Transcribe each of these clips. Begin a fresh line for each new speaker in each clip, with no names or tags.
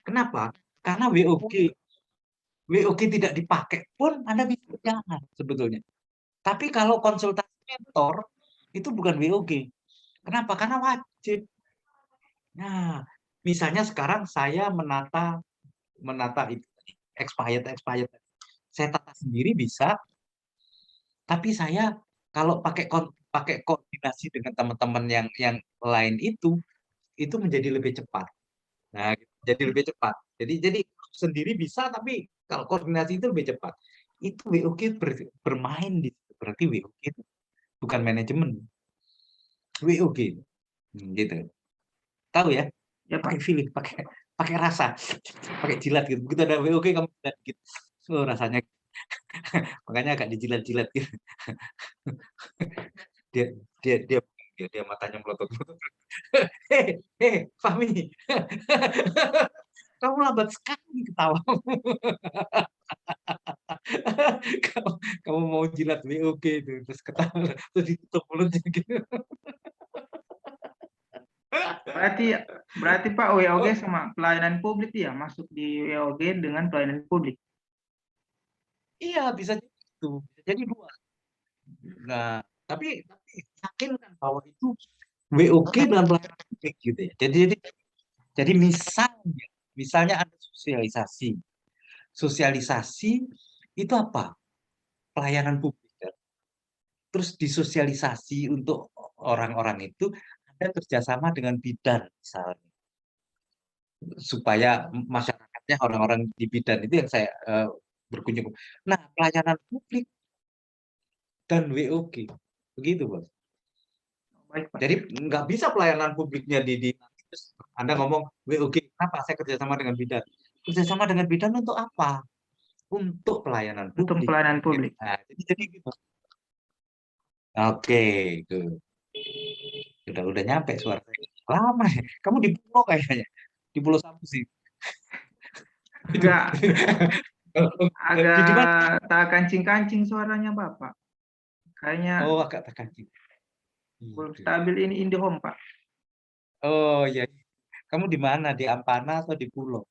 Kenapa? Karena WOG tidak dipakai pun Anda bisa berjalan sebetulnya. Tapi kalau konsultasi mentor itu bukan WOG. Kenapa? Karena wajib. Nah, misalnya sekarang saya menata menata itu expired expired. Saya tata sendiri bisa, tapi saya kalau pakai koordinasi dengan teman-teman yang lain itu menjadi lebih cepat. Nah, jadi lebih cepat. Jadi sendiri bisa, tapi kalau koordinasi itu lebih cepat. Itu WOG bermain di situ. Berarti WOG itu bukan manajemen. WOG. Gitu. Tahu ya?
Ya
Pakai
Pak.
feeling, pakai pakai rasa, pakai jilat gitu. Begitu ada WOG kamu jilat gitu. Oh, rasanya makanya agak dijilat-jilat gitu. Dia dia dia dia matanya melotot-melotot. Fahmi. Kamu lambat sekali ketawa. kamu, kamu mau jilat WOG itu terus ketawa terus ditutup mulutnya gitu.
Berarti berarti Pak WOG
Oh,
sama pelayanan publik ya, masuk di WOG dengan pelayanan publik.
iya bisa jadi itu, bisa jadi dua. Nah, tapi yakinkan bahwa itu WOG dalam pelayanan publik gitu ya. Jadi misalnya ada sosialisasi. Sosialisasi itu apa? Pelayanan publik kan. Terus disosialisasi untuk orang-orang itu ada kerjasama dengan bidan misalnya supaya masyarakatnya orang-orang di bidan itu yang saya berkunjung. Nah, pelayanan publik dan WOG begitu, Bos.
Baik Pak.
Jadi nggak bisa pelayanan publiknya di terus Anda ngomong WOG, kenapa saya kerjasama dengan bidan? Kerjasama dengan bidan untuk apa? Untuk pelayanan
Untuk
publik.
pelayanan
Gitu.
publik.
Nah, jadi gitu. Oke, itu udah nyampe suara saya. Lama ya. Kamu di pulau kayaknya. Di Pulau Samosir. Itu.
Agak
Di mana?
agak tak kancing-kancing suaranya Bapak. Kayaknya
Oh, agak terkancing.
belum
Itu.
stabil ini IndiHome Pak.
Oh, ya. Kamu di mana? Di Ampana atau di pulau?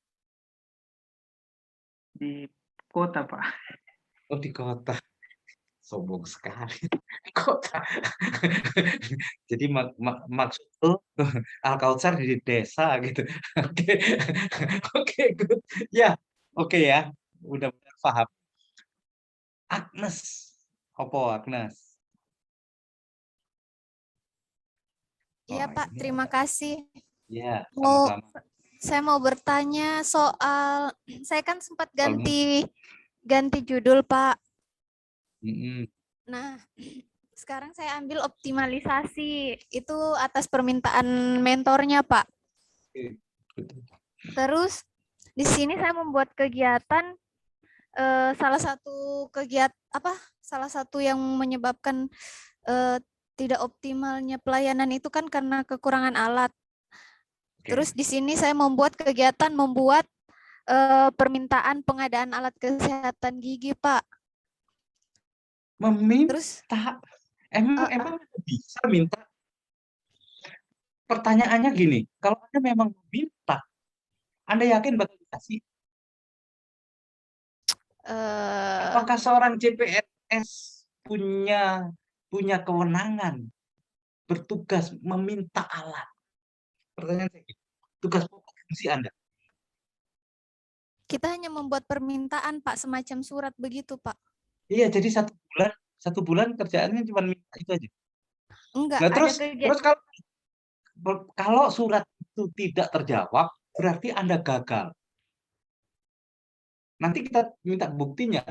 Di kota Pak.
Oh, di kota. Sombong sekali. Di kota. Jadi maksud tuh Al-Kautsar di desa gitu. Oke. Oke, good. Ya, oke ya. Udah benar paham. Agnes. Opo Agnes.
Iya
Oh,
Pak,
ini
terima
ada.
kasih.
Ya,
Mau
sama-sama.
saya mau bertanya soal saya kan sempat
Soal
ganti judul Pak.
mm-mm.
Nah, sekarang saya ambil optimalisasi itu atas permintaan mentornya Pak.
Oke, betul.
Terus di sini saya membuat kegiatan salah satu salah satu yang menyebabkan eh, tidak optimalnya pelayanan itu kan karena kekurangan alat.
Oke.
Terus di sini saya membuat permintaan pengadaan alat kesehatan gigi, Pak. Terus
Meminta. Emang
uh, uh,
emang bisa minta. Pertanyaannya gini, kalau Anda memang meminta, Anda yakin bakal dikasih?
uh,
Apakah seorang CPNS punya punya kewenangan bertugas meminta alat? Pertanyaan saya gitu. Tugas pokok fungsi Anda.
kita hanya membuat permintaan, Pak, semacam surat begitu, Pak.
Iya, jadi satu bulan kerjaannya cuma minta itu aja.
Enggak,
Nah,
ada
terus
kegiatan.
terus kalau surat itu tidak terjawab, berarti Anda gagal. Nanti kita minta buktinya.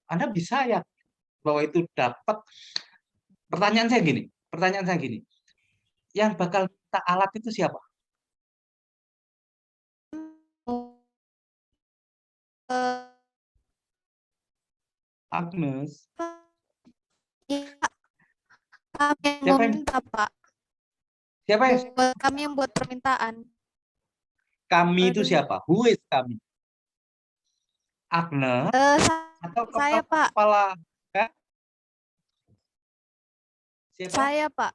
Anda bisa ya bahwa itu dapat. Pertanyaan saya gini. Yang bakal minta alat itu siapa? Agnes.
Kami yang
Siapa yang
meminta, Pak.
siapa yang
Kami yang buat permintaan.
kami itu
Aduh.
siapa? Who is kami? Agnes atau
Saya,
kepala
Pak.
kepala eh? Siapa?
Saya, Pak.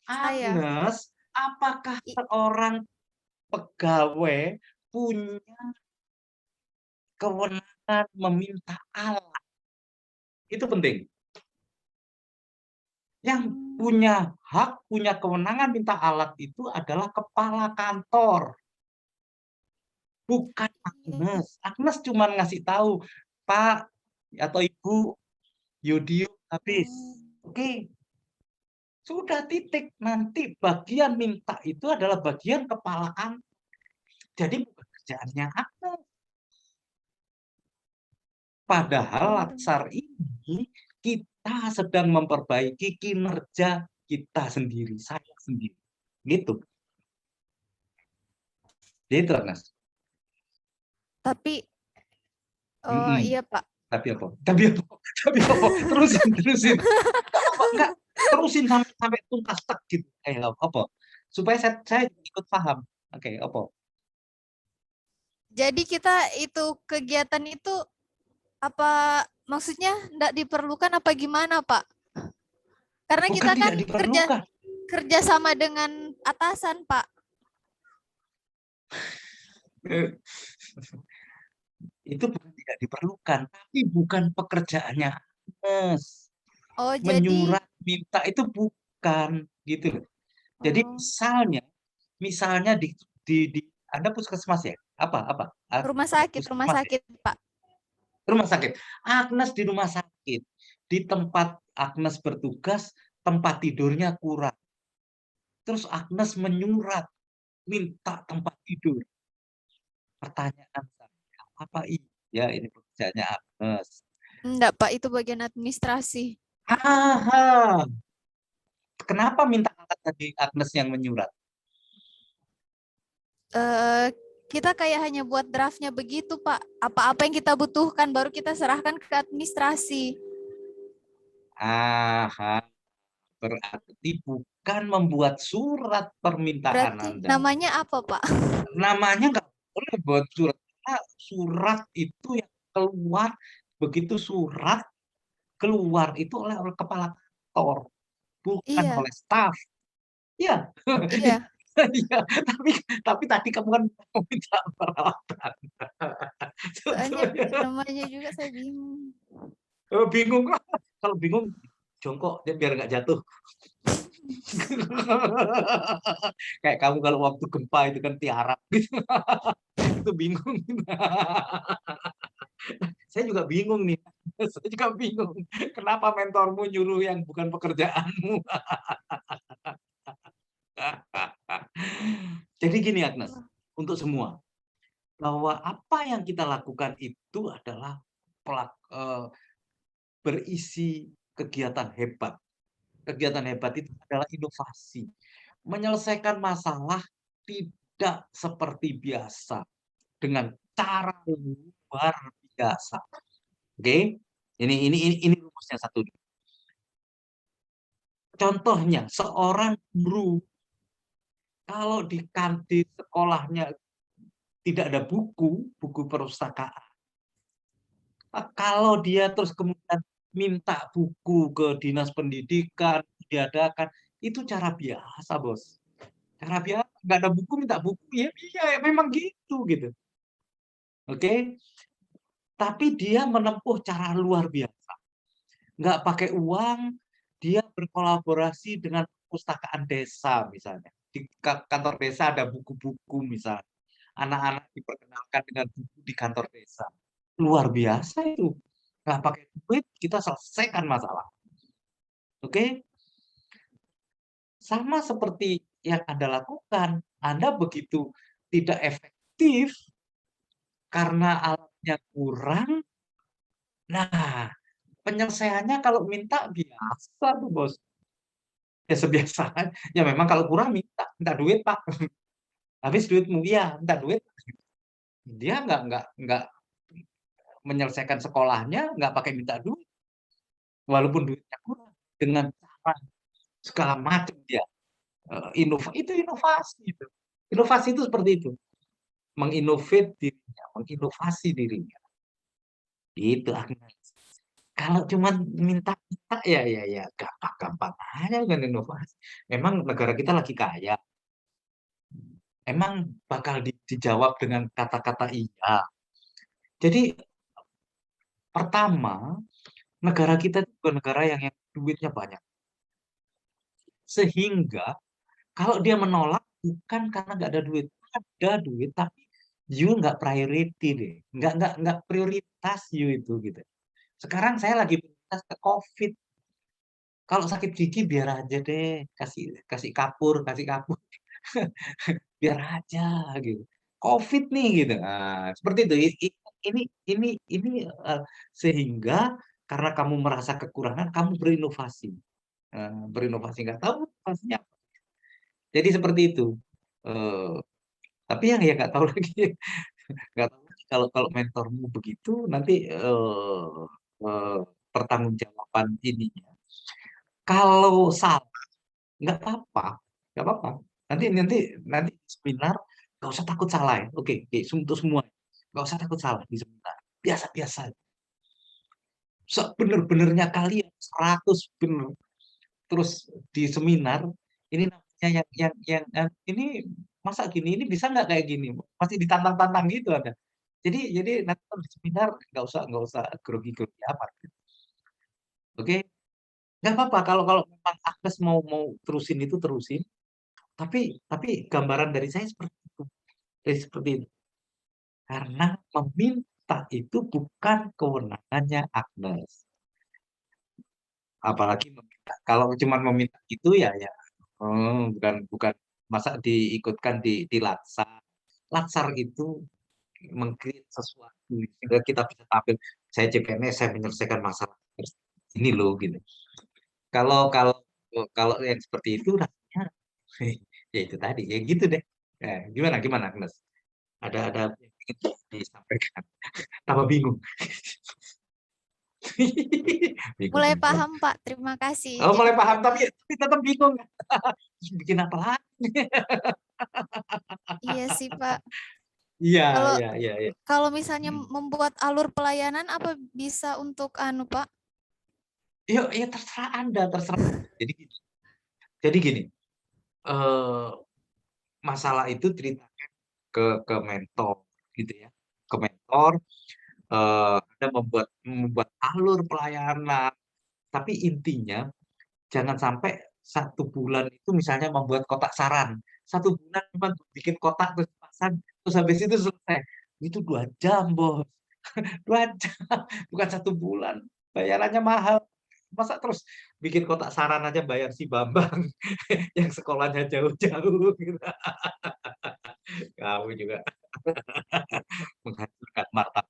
Saya.
Agnes, apakah seorang pegawai punya kewenangan meminta alat. Itu penting. Yang punya hak, punya kewenangan minta alat itu adalah kepala kantor, bukan Agnes. Agnes cuma ngasih tahu, Pak atau Ibu, yodium habis. Oke, sudah titik. Nanti bagian minta itu adalah bagian kepala kantor. Jadi bukan kerjaannya Agnes. Padahal Latsar ini kita sedang memperbaiki kinerja kita sendiri, saya sendiri. Gitu. Gitu, Agnes.
Tapi iya Pak.
Tapi apa? Terusin. Enggak, terusin sampai tuntas tek gitu. Apa? Supaya saya ikut paham. Oke, apa?
Jadi kita itu kegiatan itu apa maksudnya enggak diperlukan apa gimana, Pak? Karena
Bukan
kita kan
tidak diperlukan.
kerja sama dengan atasan, Pak.
Itu bukan tidak diperlukan, tapi bukan pekerjaannya Agnes.
Oh,
Menyurat minta itu bukan gitu loh. Jadi misalnya di Anda puskesmas ya? Apa?
Rumah sakit, Pak.
Rumah sakit. Agnes di rumah sakit. Di tempat Agnes bertugas, tempat tidurnya kurang. Terus Agnes menyurat minta tempat tidur. Pertanyaan saya, apa iya ini pekerjaannya Agnes?
Enggak, Pak, itu bagian administrasi.
Aha. Kenapa minta tadi Agnes yang menyurat?
Kita kayak hanya buat draftnya begitu, Pak. Apa-apa yang kita butuhkan baru kita serahkan ke administrasi.
Aha. Berarti bukan membuat surat permintaan
Berarti
Anda.
namanya apa, Pak?
Namanya nggak boleh buat surat. Surat itu yang keluar, begitu surat keluar itu oleh kepala kantor, bukan oleh staf. Iya.
Iya.
Iya, tapi tadi kamu kan minta peralatan.
Soalnya namanya juga saya bingung.
Bingung. Kalau bingung, jongkok biar nggak jatuh. Kayak kamu kalau waktu gempa itu kan tiarap gitu. Itu bingung. Saya juga bingung nih. Saya juga bingung. Kenapa mentormu nyuruh yang bukan pekerjaanmu? Jadi gini Agnes, untuk semua, bahwa apa yang kita lakukan itu adalah berisi kegiatan hebat. Kegiatan hebat itu adalah inovasi. Menyelesaikan masalah tidak seperti biasa. Dengan cara luar biasa. Oke? Ini rumusnya satu. Contohnya, seorang guru kalau di kantin sekolahnya tidak ada buku perpustakaan. Kalau dia terus kemudian minta buku ke dinas pendidikan, diadakan, itu cara biasa, Bos. Cara biasa, nggak ada buku minta buku, ya iya, memang gitu. Oke? Tapi dia menempuh cara luar biasa. Nggak pakai uang, dia berkolaborasi dengan perpustakaan desa misalnya. Di kantor desa ada buku-buku misalnya. Anak-anak diperkenalkan dengan buku di kantor desa. Luar biasa itu. Nggak pakai duit, kita selesaikan masalah. Oke? Sama seperti yang Anda lakukan. Anda begitu tidak efektif karena alatnya kurang. Nah, penyelesaiannya kalau minta biasa tuh, Bos. Ya sebiasaan. Ya memang kalau kurang minta duit, Pak. Habis duitmu, ya minta duit. Dia nggak menyelesaikan sekolahnya, nggak pakai minta duit. Walaupun duitnya kurang. Dengan cara segala macam dia. Itu inovasi. Inovasi itu seperti itu. Menginovasi dirinya, menginovasi dirinya. Itu Agnes. Kalau cuma minta-minta ya gampang-gampang aja kan inovasi. Memang negara kita lagi kaya. emang bakal dijawab dengan kata-kata iya. Jadi pertama, negara kita itu bukan negara yang duitnya banyak. Sehingga kalau dia menolak bukan karena nggak ada duit, ada duit tapi you nggak priority deh, nggak prioritas you itu gitu. Sekarang saya lagi prioritas ke COVID. Kalau sakit gigi biar aja deh, kasih kasih kapur, biar aja gitu. COVID nih gitu. Nah, seperti itu. Ini ini sehingga karena kamu merasa kekurangan, kamu berinovasi. Berinovasi nggak tahu inovasinya apa. Jadi seperti itu. Eh, tapi yang ya nggak tahu lagi, nggak tahu lagi kalau kalau mentormu begitu nanti eh, pertanggungjawaban ininya. Kalau salah nggak apa-apa, nggak apa-apa. Nanti nanti nanti di seminar nggak usah takut salah ya. Oke, oke, untuk semua nggak usah takut salah di seminar. Biasa-biasa. Sebenar-benarnya kalian 100 benar. Terus di seminar ini namanya yang ini masa gini ini bisa nggak kayak gini? Masih ditantang-tantang gitu ada. Jadi nanti kalau di seminar nggak usah grogi-grogi apa. Oke, nggak apa-apa kalau kalau memang Agnes mau mau terusin itu terusin. Tapi gambaran dari saya seperti itu. Seperti itu. Karena meminta itu bukan kewenangannya Agnes. Apalagi meminta. Kalau cuma meminta itu ya ya bukan bukan masa diikutkan di Latsar. Latsar itu mengkreat sesuatu sehingga kita bisa tampil. Saya CPNS, saya menyelesaikan masalah ini loh gitu. Kalau kalau kalau yang seperti itu rasanya ya itu tadi ya gitu deh. Gimana gimana Agnes? Ada yang ingin disampaikan? Tambah bingung. Bingung,
Mulai
bingung.
paham, Pak. Terima kasih.
Oh,
Jadi
mulai paham tapi tetap bingung. Bikin apa lagi?
iya sih, Pak.
Iya,
Kalau
iya, iya, iya.
kalau misalnya
Hmm.
membuat alur pelayanan apa bisa untuk anu, Pak?
Ya, ya terserah Anda, terserah. Jadi gini, jadi gini. eh, Masalah itu ceritakan ke mentor gitu ya. Ke mentor Anda membuat alur pelayanan, tapi intinya jangan sampai 1 bulan itu misalnya membuat kotak saran. 1 bulan cuma bikin kotak terus pasang, terus habis itu selesai. Itu 2 jam, bos. 2 jam, bukan 1 bulan. Bayarannya mahal. Masa terus bikin kotak saran aja bayar si Bambang yang sekolahnya jauh-jauh gitu. Kamu juga menghancurkan martabat.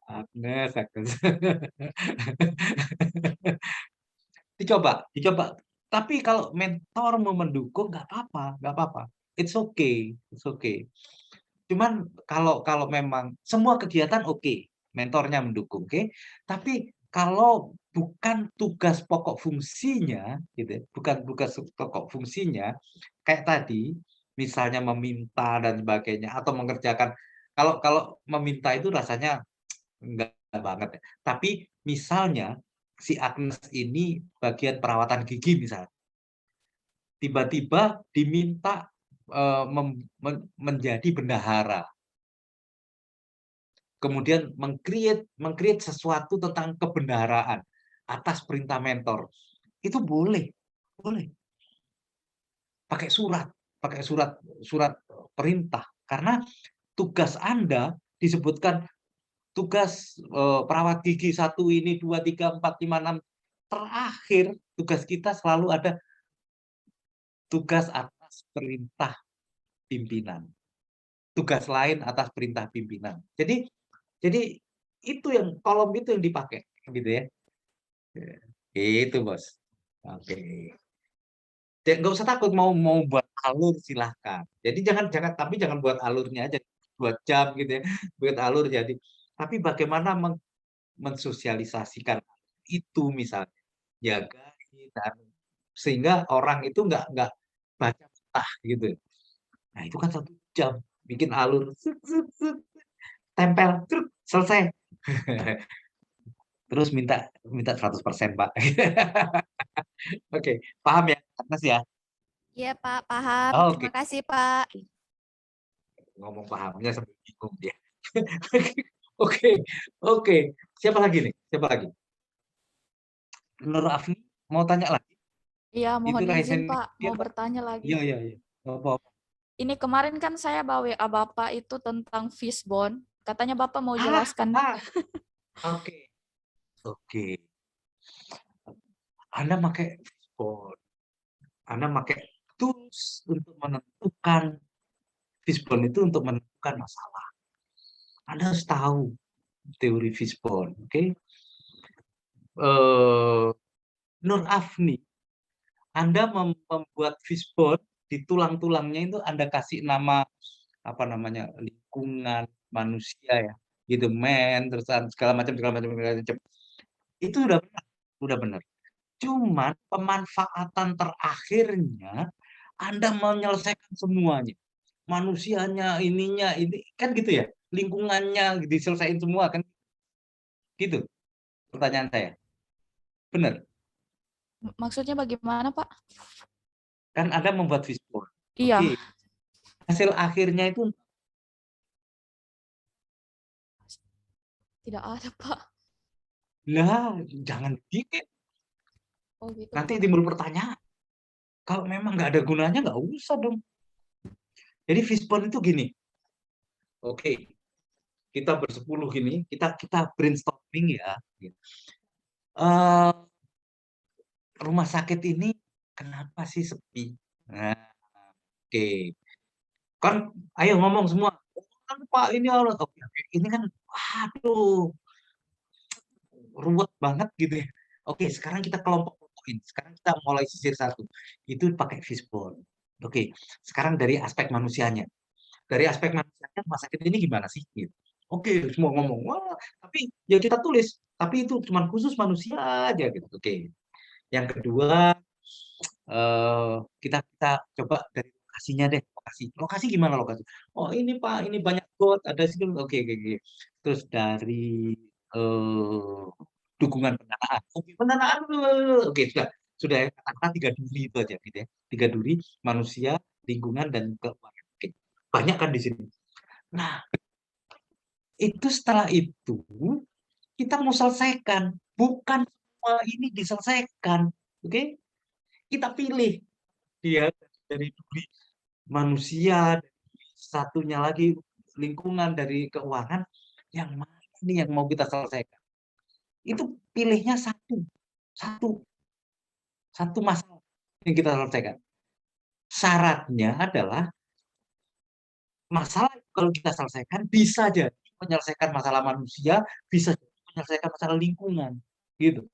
Agnes, Agnes. Dicoba. Tapi kalau mentor mau mendukung nggak apa-apa, nggak apa-apa. It's okay, it's okay. Cuman kalau kalau memang semua kegiatan oke, mentornya mendukung, oke. Tapi kalau bukan tugas pokok fungsinya, gitu, ya, bukan tugas pokok fungsinya, kayak tadi, misalnya meminta dan sebagainya, atau mengerjakan. Kalau kalau meminta itu rasanya enggak banget ya. Tapi misalnya si Agnes ini bagian perawatan gigi misalnya, tiba-tiba diminta menjadi bendahara, kemudian mengcreate sesuatu tentang kebendaharaan atas perintah mentor, itu boleh, boleh pakai surat surat perintah karena tugas Anda disebutkan tugas perawat gigi 1 ini 2 3 4 5 6 terakhir tugas kita selalu ada tugas atas perintah pimpinan. Tugas lain atas perintah pimpinan. Jadi itu yang kolom itu yang dipakai gitu ya. Itu, Bos. Oke. Nggak usah takut mau mau buat alur silahkan. Jadi jangan tapi jangan buat alurnya aja 2 jam gitu ya. Buat alur jadi. Tapi bagaimana mensosialisasikan itu misalnya jaga dan sehingga orang itu nggak baca mentah gitu. Nah itu kan 1 jam bikin alur tempel selesai terus minta minta 100% Pak. Oke, paham ya, Mas ya?
Iya, Pak, paham.
Oke,
Terima kasih, Pak.
ngomong pahamnya sampai bingung dia. Oke, oke. Siapa lagi nih? Siapa lagi? Nur Afni mau tanya lagi?
Iya,
Itu
mohon izin
Ryzen
Pak,
dia
mau
apa?
bertanya lagi.
Iya, iya, iya. Apa?
Ini kemarin kan saya bawa WA Bapak itu tentang fishbone. Katanya Bapak mau
Ah,
jelaskan.
ah, oke, oke. Anda pakai fishbone, Anda pakai tools untuk menentukan fishbone itu untuk menentukan masalah. Anda harus tahu teori fishbone, oke? Eh, Nur Afni, Anda membuat fishbone di tulang-tulangnya itu Anda kasih nama apa namanya lingkungan manusia ya, gitu men, terus segala macam itu udah benar. Cuman pemanfaatan terakhirnya Anda menyelesaikan semuanya. Manusianya, ininya, ini kan gitu ya. Lingkungannya diselesaikan semua kan gitu. Pertanyaan saya. Benar.
Maksudnya bagaimana Pak?
Kan Anda membuat fishbone.
Iya,
Oke. Hasil akhirnya itu
tidak ada Pak.
lah jangan dikit.
Oh gitu
Nanti
Pak.
timbul pertanyaan. Kalau memang nggak ada gunanya nggak usah dong. Jadi fishbone itu gini. Oke, kita bersepuluh gini, kita brainstorming ya. Eh, rumah sakit ini kenapa sih sepi? Nah, oke. Kan ayo ngomong semua. Kan Pak ini Allah. Oke, oke. Ini kan aduh, ruwet banget gitu ya. Oke, sekarang kita kelompok-kelompokin. Sekarang kita mulai sisir satu. Itu pakai fishbone. Oke, sekarang dari aspek manusianya. Dari aspek manusianya rumah sakit ini gimana sih? Gitu. Oke, semua ngomong. Wah, tapi ya kita tulis. Tapi itu cuma khusus manusia aja gitu. Oke. Yang kedua, kita kita coba dari lokasinya deh. Lokasi gimana lokasi? Oh ini Pak, ini banyak got, ada situ. Oke, oke, oke. Terus dari eh, dukungan pendanaan. Oke, pendanaan. Oke, sudah ya, katakan tiga duri itu aja gitu ya. Tiga duri, manusia, lingkungan dan keuangan. Oke. Banyak kan di sini. Nah, itu setelah itu kita mau selesaikan, bukan semua ini diselesaikan. Oke? Kita pilih dia dari duri manusia, satunya lagi lingkungan, dari keuangan, yang mana ini yang mau kita selesaikan. Itu pilihnya satu, satu, satu masalah yang kita selesaikan. Syaratnya adalah masalah kalau kita selesaikan bisa jadi menyelesaikan masalah manusia, bisa jadi menyelesaikan masalah lingkungan, gitu.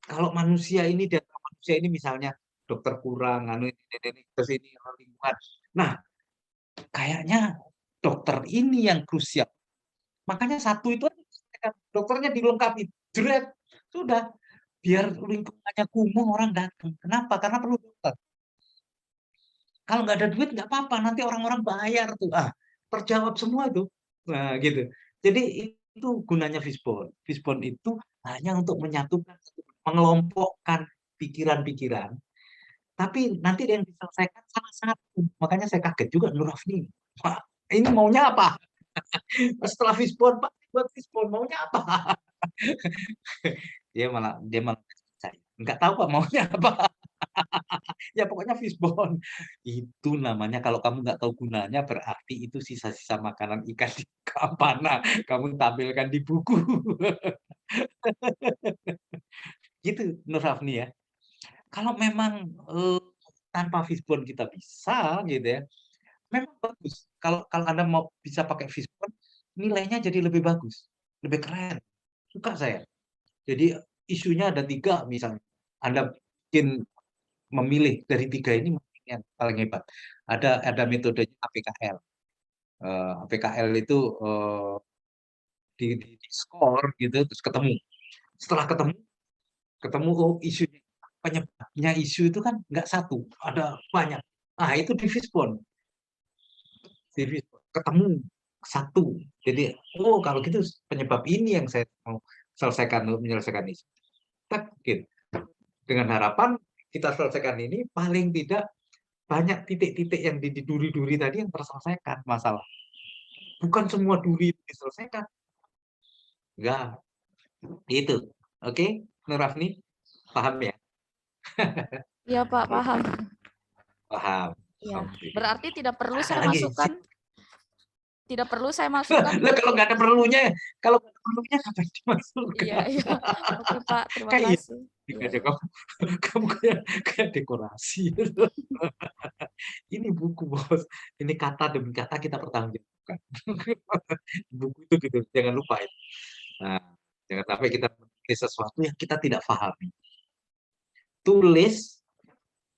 Kalau manusia ini data manusia ini misalnya dokter kurang, anu ini terus ini lingkungan. Nah, kayaknya dokter ini yang krusial. Makanya satu itu aja, dokternya dilengkapi, jeret, sudah biar lingkungannya kumuh orang datang. Kenapa? Karena perlu dokter. Kalau nggak ada duit nggak apa-apa, nanti orang-orang bayar tuh. Ah, terjawab semua itu. Nah, gitu. Jadi itu gunanya fishbone. Fishbone itu hanya untuk menyatukan, mengelompokkan pikiran-pikiran. Tapi nanti yang diselesaikan salah satu. Makanya saya kaget juga Nur Afni. Wah, ini maunya apa? Setelah fishbone, Pak, buat fishbone maunya apa? Dia malah saya nggak tahu Pak maunya apa. Ya pokoknya fishbone. Itu namanya kalau kamu nggak tahu gunanya berarti itu sisa-sisa makanan ikan di kampana. Kamu tampilkan di buku. Gitu Nur Hafni ya. Kalau memang tanpa fishbone kita bisa gitu ya. Memang bagus. Kalau kalau Anda mau bisa pakai fishbone, nilainya jadi lebih bagus, lebih keren. Suka saya. Jadi isunya ada tiga misalnya. Anda bikin memilih dari tiga ini yang paling hebat. Ada metodenya APKL. APKL itu di score gitu terus ketemu. Setelah ketemu ketemu oh isunya penyebabnya isu itu kan nggak satu, ada banyak. Nah itu di Fishbone. Di Fishbone. Ketemu satu. Jadi oh kalau gitu penyebab ini yang saya mau selesaikan untuk menyelesaikan isu. Tak, gitu. Dengan harapan kita selesaikan ini paling tidak banyak titik-titik yang di duri-duri tadi yang terselesaikan masalah. Bukan semua duri itu diselesaikan. Enggak, itu. Oke, Nur Rafni, paham ya?
Iya, Pak, paham.
Paham.
Iya.
Alhamdulillah.
Berarti tidak perlu
Ada
saya
lagi.
masukkan. Tidak perlu saya masukkan.
Lah, kalau nggak ada perlunya, ngapain dimasukkan?
Iya, iya. Oke, Pak. Terima
Kayak iya.
kasih.
Kayak
Iya.
kamu kayak dekorasi. Ini buku, Bos. Ini kata demi kata kita pertanggungjawabkan. Buku itu gitu, jangan lupa itu. Nah, jangan sampai kita menulis sesuatu yang kita tidak pahami. Tulis,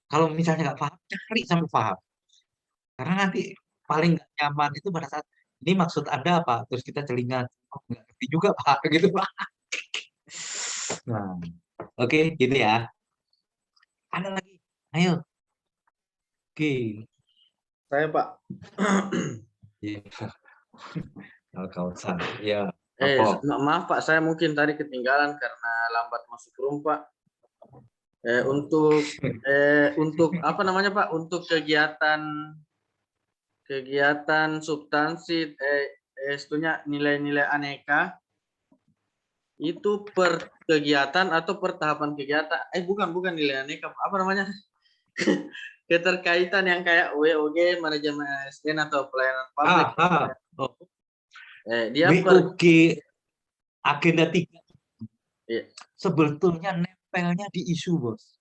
kalau misalnya nggak paham, cari sampai paham. Karena nanti paling nggak nyaman itu pada saat ini maksud Anda apa? Terus kita celingan, oh, nggak ngerti juga Pak, gitu Pak. Nah, oke, gitu ya. Ada lagi, ayo. Oke.
Saya Pak.
Iya. Kawasan, ya. Apa?
Maaf Pak, saya mungkin tadi ketinggalan karena lambat masuk room Pak. Untuk apa namanya Pak? Untuk kegiatan substansi istilahnya nilai-nilai aneka itu per kegiatan atau per tahapan kegiatan? Bukan nilai aneka, apa namanya? Keterkaitan yang kayak WOG, manajemen ASN atau pelayanan publik.
Oh.
Dia
WOG agenda 3.
Iya.
Sebetulnya nempelnya di isu, Bos.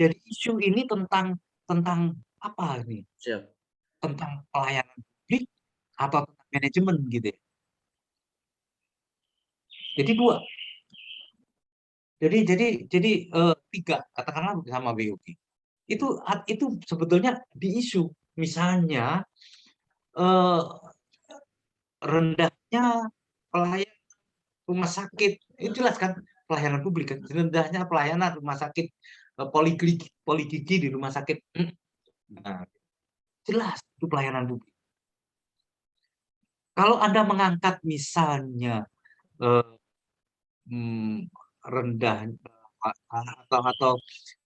Jadi isu ini tentang apa ini?
Siap.
Tentang pelayanan publik atau tentang manajemen gitu ya. Jadi 2. Jadi 3 katakanlah sama WOG. Itu sebetulnya di isu. Misalnya rendahnya pelayanan rumah sakit, itu jelas kan pelayanan publik kan. Rendahnya pelayanan rumah sakit poligigi di rumah sakit. Nah, jelas itu pelayanan publik. Kalau Anda mengangkat misalnya rendah atau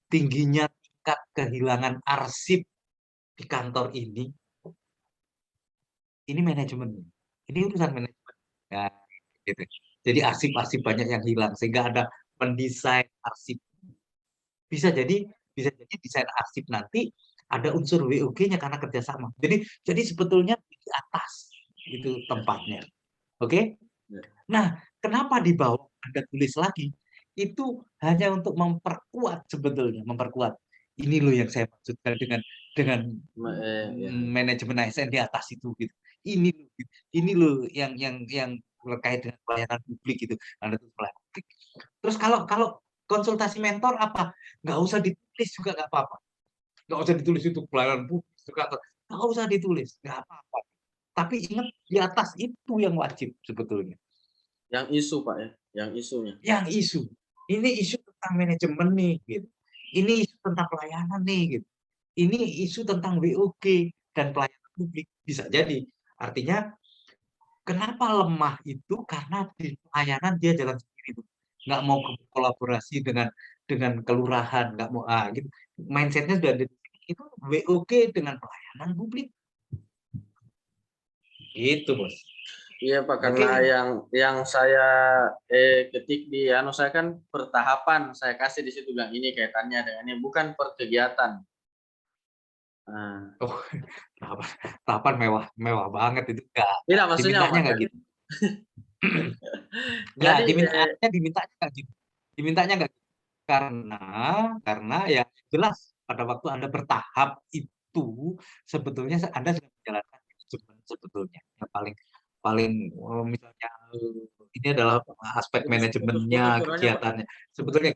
tingginya tingkat kehilangan arsip di kantor ini manajemen. Ini urusan manajemen. Ya, gitu. Jadi arsip-arsip banyak yang hilang sehingga ada mendesain arsip. Bisa jadi desain arsip nanti ada unsur WOG-nya karena kerjasama. Jadi sebetulnya di atas itu tempatnya. Oke? Nah, kenapa di bawah Anda tulis lagi? Itu hanya untuk memperkuat sebetulnya, memperkuat. Ini loh yang saya maksudkan dengan manajemen ASN di atas itu gitu. Ini loh yang terkait dengan pelayanan publik gitu. Anda tulis pelayanan publik. Terus kalau konsultasi mentor apa? Nggak usah ditulis juga nggak apa-apa. Nggak usah ditulis itu pelayanan publik juga. Nggak usah ditulis, nggak apa-apa. Tapi ingat di atas itu yang wajib sebetulnya.
Yang isu Pak ya, yang isunya.
Yang isu. Ini isu tentang manajemen nih gitu. Ini isu tentang pelayanan nih gitu. Ini isu tentang WOG dan pelayanan publik. Bisa jadi. Artinya kenapa lemah itu karena di pelayanan dia jalan sendiri. Nggak mau kolaborasi dengan kelurahan, nggak mau gitu. Mindsetnya sudah ada itu WOG dengan pelayanan publik. Gitu, Bos.
Iya Pak, karena yang saya ketik di saya kan pertahapan, saya kasih di situ bilang ini kaitannya dengan ini, bukan per kegiatan.
Oh, tahapan mewah banget itu enggak.
Tidak, maksudnya
Dimintanya enggak gitu. Enggak, dimintanya enggak gitu. Dimintanya enggak gitu. Karena ya jelas pada waktu Anda bertahap itu sebetulnya Anda sedang menjalankan sebetulnya yang paling misalnya ini adalah aspek manajemennya, kegiatannya. Sebetulnya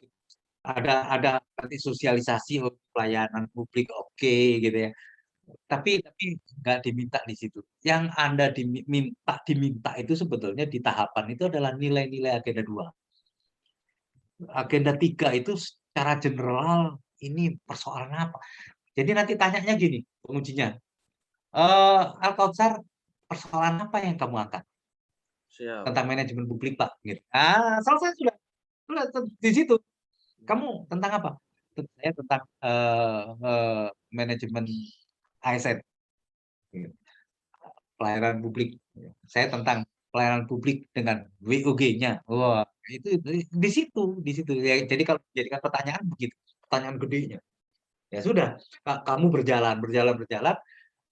ada nanti sosialisasi pelayanan publik oke, gitu ya. Tapi nggak diminta di situ. Yang Anda diminta itu sebetulnya di tahapan itu adalah nilai-nilai agenda 2. Agenda 3 itu secara general ini persoalan apa? Jadi nanti tanyanya gini, pengujinya. Al-Kautsar, persoalan apa yang kamu angkat?
Siap.
Tentang manajemen publik, Pak. Gitu. Selesai sudah. Udah di situ. Kamu tentang apa? Saya tentang manajemen ASN, gitu. Pelayanan publik. Saya tentang pelayanan publik dengan WOG-nya. Wah, itu di situ. Ya, jadi kalau jadikan pertanyaan begitu, pertanyaan gedenya. Ya sudah, kamu berjalan,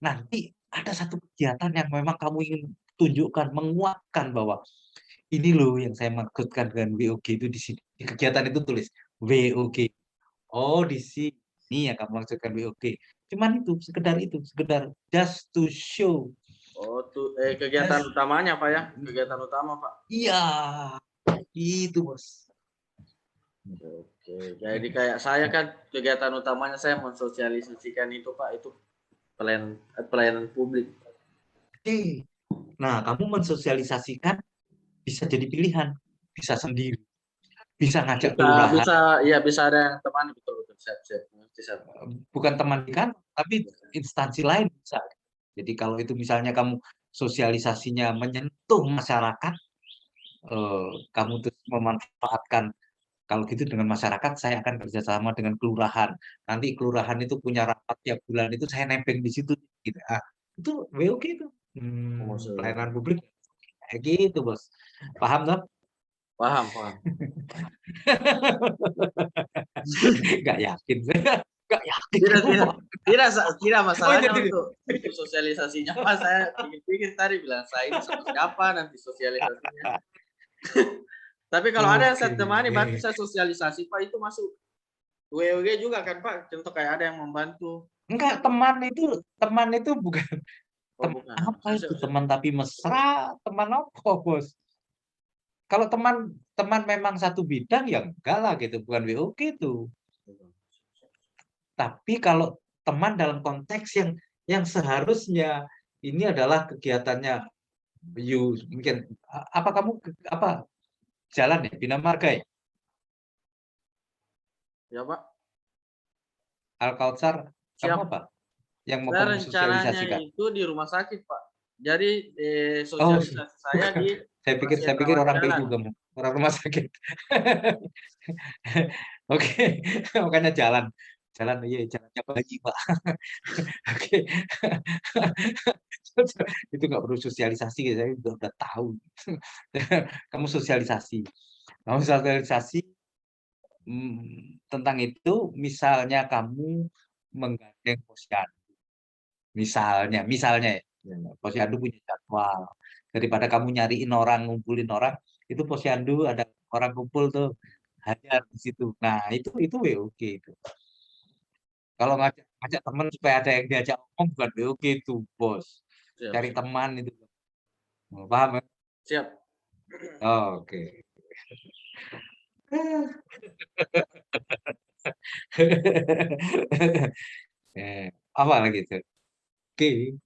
nanti ada satu kegiatan yang memang kamu ingin tunjukkan, menguatkan bahwa ini loh yang saya maksudkan dengan WOG itu di sini. Di kegiatan itu tulis WOG. Oh, di sini yang kamu maksudkan WOG. Cuman itu, sekedar just to show.
Oh, tuh kegiatan utamanya Pak ya? Kegiatan utama Pak.
Iya, itu bos.
Oke, jadi kayak saya kan kegiatan utamanya saya mensosialisasikan itu Pak, itu pelayanan publik.
Oke. Nah, kamu mensosialisasikan bisa jadi pilihan, bisa sendiri, bisa ngajak kelurahan.
Bisa ada yang temani, betul siap.
Bukan teman di kantor, tapi instansi lain bisa. Jadi kalau itu misalnya kamu sosialisasinya menyentuh masyarakat, kamu terus memanfaatkan, kalau gitu dengan masyarakat saya akan kerjasama dengan kelurahan. Nanti kelurahan itu punya rapat tiap bulan, itu saya nempel di situ. Gitu. Itu WOG itu. Pelayanan publik kayak gitu bos. Paham toh?
Paham.
Gak yakin. Gak yakin.
Tidak masalahnya
jadi.
untuk sosialisasinya Pak. Saya pikir tadi bilang saya ini sama siapa nanti sosialisasinya. Tapi kalau ada yang saya temani, berarti saya sosialisasi Pak, itu masuk WOG juga kan Pak? Contoh kayak ada yang membantu.
Enggak, teman itu bukan teman
Bukan.
apa itu, teman tapi mesra, teman apa bos? Kalau teman memang satu bidang ya enggak lah gitu, bukan WOG itu. Tapi kalau teman dalam konteks yang seharusnya ini adalah kegiatannya mungkin apa kamu jalan ya Bina Marga ya?
Ya Pak.
Al-Kautsar, kamu apa? Yang mau kamu sosialisasikan?
Rencananya itu di rumah sakit Pak. Jadi sosialisasi saya di
saya pikir orang PU kamu, orang rumah sakit. Oke, makanya jalan iya jalannya bayi Pak. Oke. Itu nggak perlu sosialisasi, saya udah tahu. Kamu sosialisasi tentang itu, misalnya kamu menggandeng posyandu, misalnya ya, posyandu punya jadwal, daripada kamu nyariin orang, ngumpulin orang, itu posyandu ada orang kumpul tuh, hajar di situ. Nah, itu WOG itu. Kalau ngajak teman supaya ada yang diajak ngomong, bukan WOG itu, bos. Cari teman itu. Paham ya?
Siap.
Oke. Apa lagi tuh? Oke.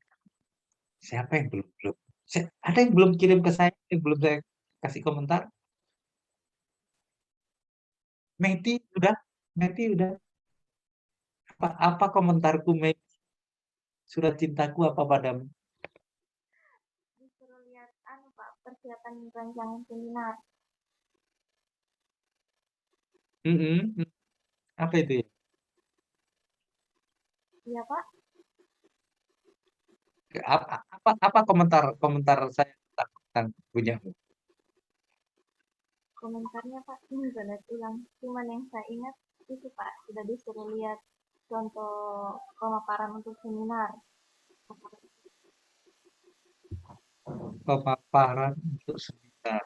Siapa yang belum? Ada yang belum kirim ke saya, yang belum saya kasih komentar? Meti udah. Apa komentarku, Meti? Surat cintaku apa padamu?
Disuruh lihat Pak, persiapan rancangan seminar.
Apa itu ya?
Iya Pak.
Apa komentar saya tentang punyamu?
Komentarnya Pak, ini sudah ulang. Cuman yang saya ingat itu Pak, sudah disuruh lihat contoh pemaparan untuk seminar.
Pemaparan untuk seminar.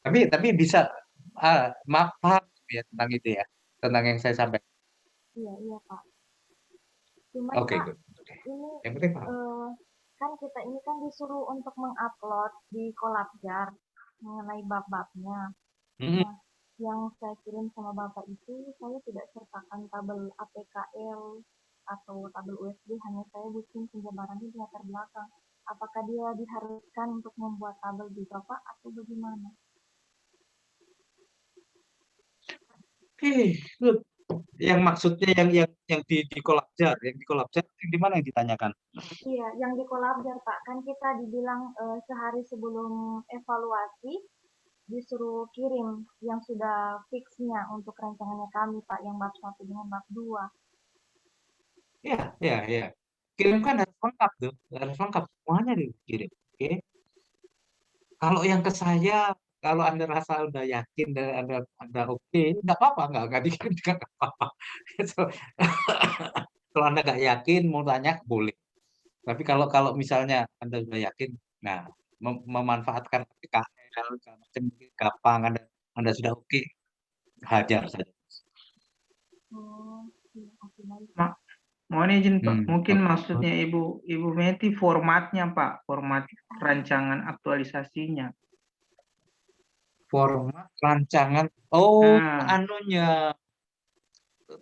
Tapi bisa paham ya tentang itu ya, tentang yang saya sampaikan.
Iya Pak. Cuman
Oke,
Pak,
good.
ini
Yang penting paham.
kan kita ini kan disuruh untuk mengupload di Kolabjar mengenai bab-babnya. Nah, yang saya kirim sama Bapak itu saya tidak sertakan tabel APKL atau tabel USB, hanya saya bikin penjabarannya di latar belakang. Apakah dia diharuskan untuk membuat tabel juga Pak atau bagaimana?
Oke, good. Yang maksudnya yang di Kolabjar, yang di mana yang ditanyakan?
Iya, yang di Kolabjar Pak, kan kita dibilang sehari sebelum evaluasi
disuruh kirim yang sudah fixnya untuk rancangannya kami, Pak, yang bab 1 dengan bab 2.
Ya. Kirimkan harus lengkap tuh, harus lengkap semuanya dikirim. Oke. Kalau yang ke saya, kalau Anda rasa udah yakin dan Anda oke, nggak apa-apa, nggak dikirim juga nggak apa-apa. So, kalau Anda nggak yakin mau tanya boleh. Tapi kalau misalnya Anda sudah yakin, nah memanfaatkan PKL segala macam gampang, Anda sudah oke, hajar saja.
Iya, oke, baik.
Mohon izin Pak, mungkin
oke.
maksudnya Ibu Meti formatnya Pak, format rancangan aktualisasinya.
Format rancangan, oh
Nah,
anunya,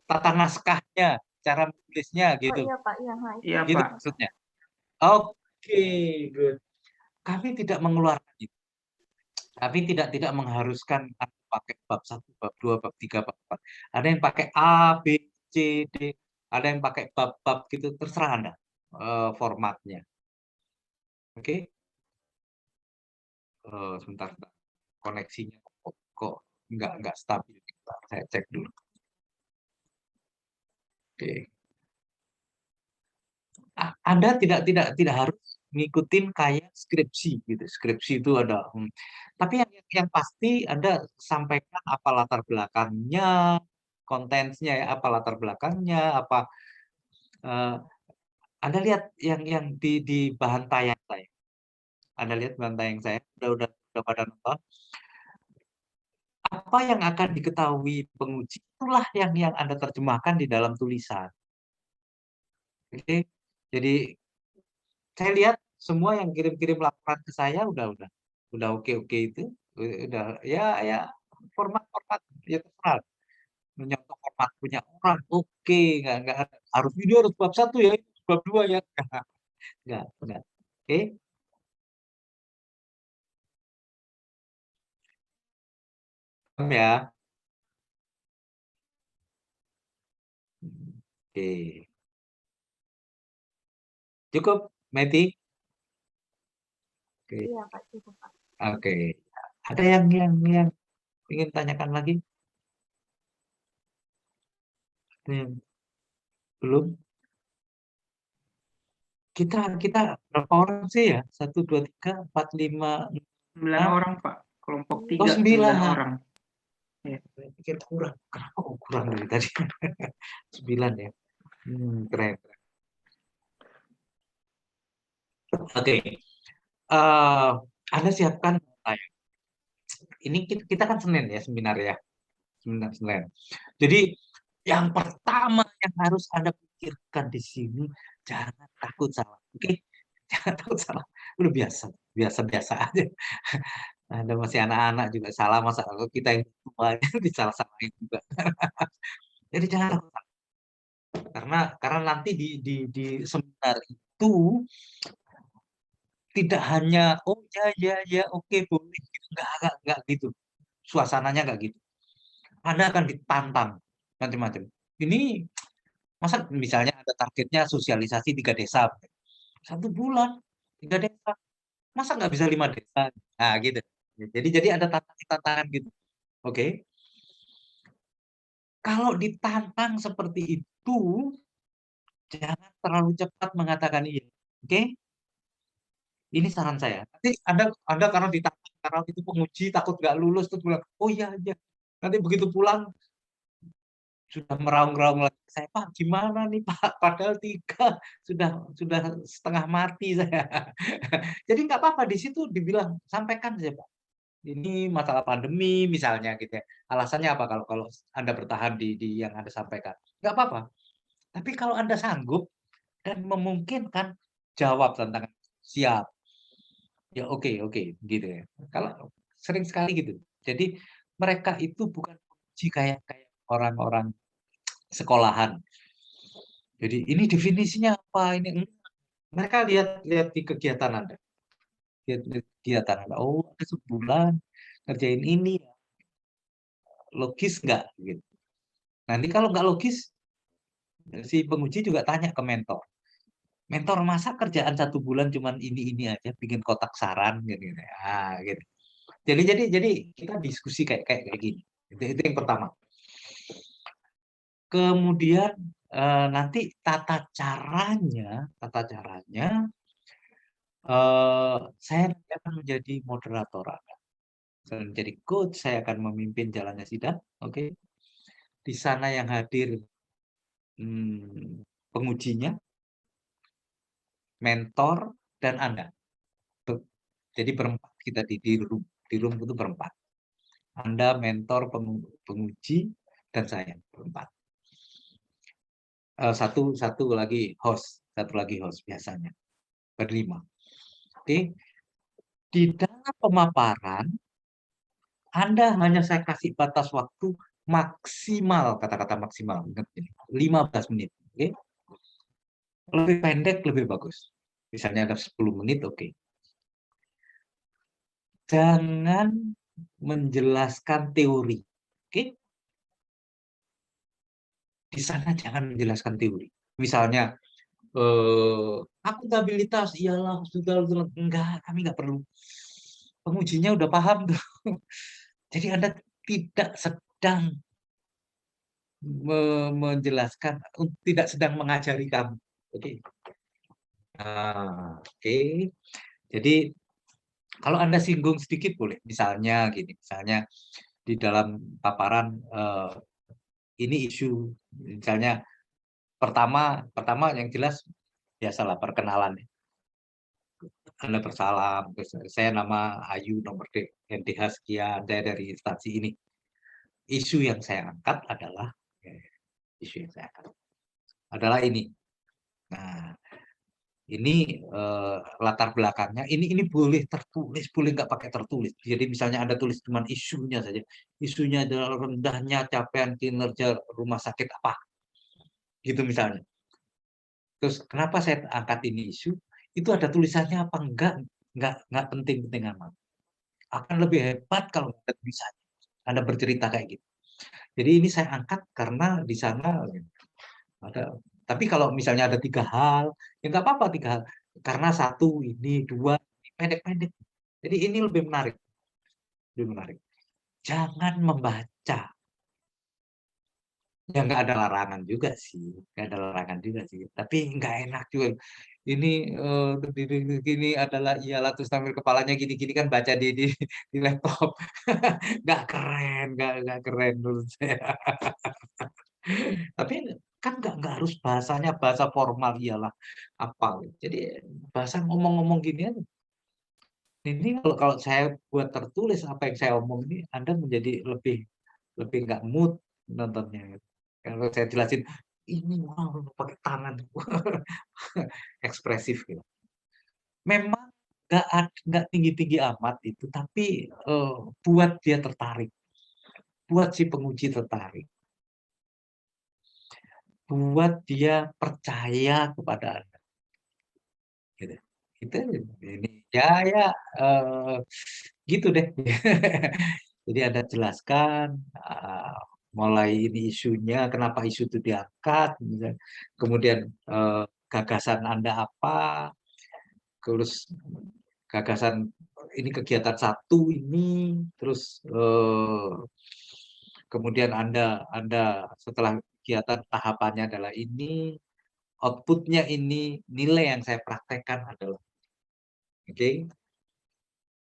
tata naskahnya, cara menulisnya
Oh
gitu,
iya, Pak, iya, itu.
iya
gitu
Pak.
maksudnya. Oke, good. Kami tidak mengeluarkan itu. Kami tidak mengharuskan pakai bab 1, bab 2, bab 3, bab 4. Ada yang pakai A, B, C, D. Ada yang pakai bab-bab gitu, terserah Anda formatnya. Oke. Sebentar. Koneksinya kok nggak stabil. Bentar, saya cek dulu. Oke. Anda tidak harus ngikutin kayak skripsi gitu. Skripsi itu ada, tapi yang pasti Anda sampaikan apa latar belakangnya, kontennya ya, apa latar belakangnya, apa Anda lihat yang di bahan tayang saya. Anda lihat bahan tayang saya, udah pada nonton. Apa yang akan diketahui penguji itulah yang Anda terjemahkan di dalam tulisan. Oke. Jadi saya lihat semua yang kirim-kirim laporan ke saya udah oke itu, udah ya format ya terserah, menyontoh format punya orang, oke, nggak harus video harus bab 1 ya, bab 2 ya, nggak, oke. Ya, oke, cukup, Meti, oke,
Iya, Pak, cukup, Pak.
oke. Ada yang ingin tanyakan lagi? Ada yang belum? Kita berapa orang sih ya? 1, 2, 3, 4, 5,
9
6.
orang Pak, kelompok
Oh,
3, 9
9.
orang. Ya.
Saya pikir kurang. Kenapa kok kurang dari tadi? 9 ya. Keren. Oke. Anda siapkan tayang. Ini kita kan Senin ya seminar ya. Senin. Jadi yang pertama yang harus Anda pikirkan di sini, jangan takut salah. Oke? Jangan takut salah. Udah biasa aja. Anda masih anak-anak juga salah, masa kalau kita yang tua disalah-salahin juga. Jadi jangan takut salah. Karena nanti di seminar itu tidak hanya oh ya oke boleh gitu. Enggak gitu. Suasananya enggak gitu. Anda akan ditantang macam-macam. Ini masa misalnya ada targetnya sosialisasi 3 desa. 1 bulan 3 desa. Masa nggak bisa 5 desa? Nah, gitu. Jadi ada tantangan gitu. Oke. Kalau ditantang seperti itu, jangan terlalu cepat mengatakan iya. Oke? Ini saran saya. Nanti Anda karena ditantang, karena itu penguji takut nggak lulus, terus bilang, oh iya. Nanti begitu pulang, sudah meraung-raung lagi. Saya, Pak, gimana nih Pak? Padahal 3, sudah setengah mati saya. Jadi nggak apa-apa, di situ dibilang, sampaikan saja Pak. Ini masalah pandemi misalnya gitu ya. Alasannya apa kalau Anda bertahan di yang Anda sampaikan? Nggak apa-apa. Tapi kalau Anda sanggup dan memungkinkan, jawab tantangan. Siap. Ya oke, gitu ya. Kalau sering sekali gitu. Jadi mereka itu bukan uji kayak orang-orang sekolahan. Jadi ini definisinya apa? Ini mereka lihat di kegiatan Anda. Lihat kegiatan Anda. Oh, ada sebulan ngerjain ini, logis nggak? Gitu. Nanti kalau nggak logis, si penguji juga tanya ke mentor. Mentor masa kerjaan 1 bulan cuman ini aja, bikin kotak saran gitu. Gitu. Jadi kita diskusi kayak gini. Itu yang pertama. Kemudian nanti tata caranya saya nanti akan menjadi moderator. Saya menjadi coach, saya akan memimpin jalannya sidang. Oke. Di sana yang hadir pengujinya, mentor, dan Anda. Jadi berempat kita di room itu berempat. Anda, mentor, penguji, dan saya berempat. Satu lagi host biasanya berlima. Oke. Di dalam pemaparan Anda hanya saya kasih batas waktu maksimal, kata-kata maksimal, ingat ini, 15 menit. Oke. Lebih pendek lebih bagus. Misalnya ada 10 menit, oke. Jangan menjelaskan teori. Oke. Di sana jangan menjelaskan teori. Misalnya akuntabilitas iyalah sudah enggak, kami enggak perlu. Pengujinya udah paham tuh. Jadi Anda tidak sedang menjelaskan, tidak sedang mengajari kamu. Oke. Nah, oke. Jadi kalau Anda singgung sedikit boleh, misalnya gini, misalnya di dalam paparan ini isu, misalnya pertama yang jelas biasalah perkenalan. Anda bersalam, saya nama Ayu, nomor NDH sekian, saya dari instansi ini. Isu yang saya angkat adalah ini. Nah, ini latar belakangnya, ini boleh tertulis, boleh nggak pakai tertulis. Jadi misalnya Anda tulis cuma isunya saja. Isunya adalah rendahnya capaian kinerja rumah sakit apa. Gitu misalnya. Terus kenapa saya angkat ini isu? Itu ada tulisannya apa enggak penting-penting amat. Akan lebih hebat kalau ada tulisannya. Anda bercerita kayak gitu. Jadi ini saya angkat karena di sana ada. Tapi kalau misalnya ada 3 hal, ya nggak apa-apa 3 hal. Karena 1 ini, 2 ini, pendek-pendek. Jadi ini lebih menarik. Lebih menarik. Jangan membaca. Ya nggak ada larangan juga sih, nggak ada larangan juga sih. Tapi nggak enak juga. Ini gini adalah iyalah terus sambil kepalanya gini-gini kan baca di laptop. Nggak keren, nggak keren menurut saya. Tapi kan nggak harus bahasanya bahasa formal iyalah apa. Jadi bahasa ngomong-ngomong gini aja. Ini kalau saya buat tertulis apa yang saya omong ini, Anda menjadi lebih nggak mood nontonnya. Kalau saya jelasin, ini wow, pakai tangan, ekspresif gitu. Memang nggak tinggi-tinggi amat itu, tapi buat dia tertarik, buat si penguji tertarik, buat dia percaya kepada Anda. Gitu. Itu ini ya gitu deh. Jadi Anda jelaskan mulai ini isunya, kenapa isu itu diangkat, kemudian gagasan Anda apa, terus gagasan ini kegiatan 1 ini, terus kemudian Anda setelah kegiatan tahapannya adalah ini, output-nya ini, nilai yang saya praktekkan adalah, oke?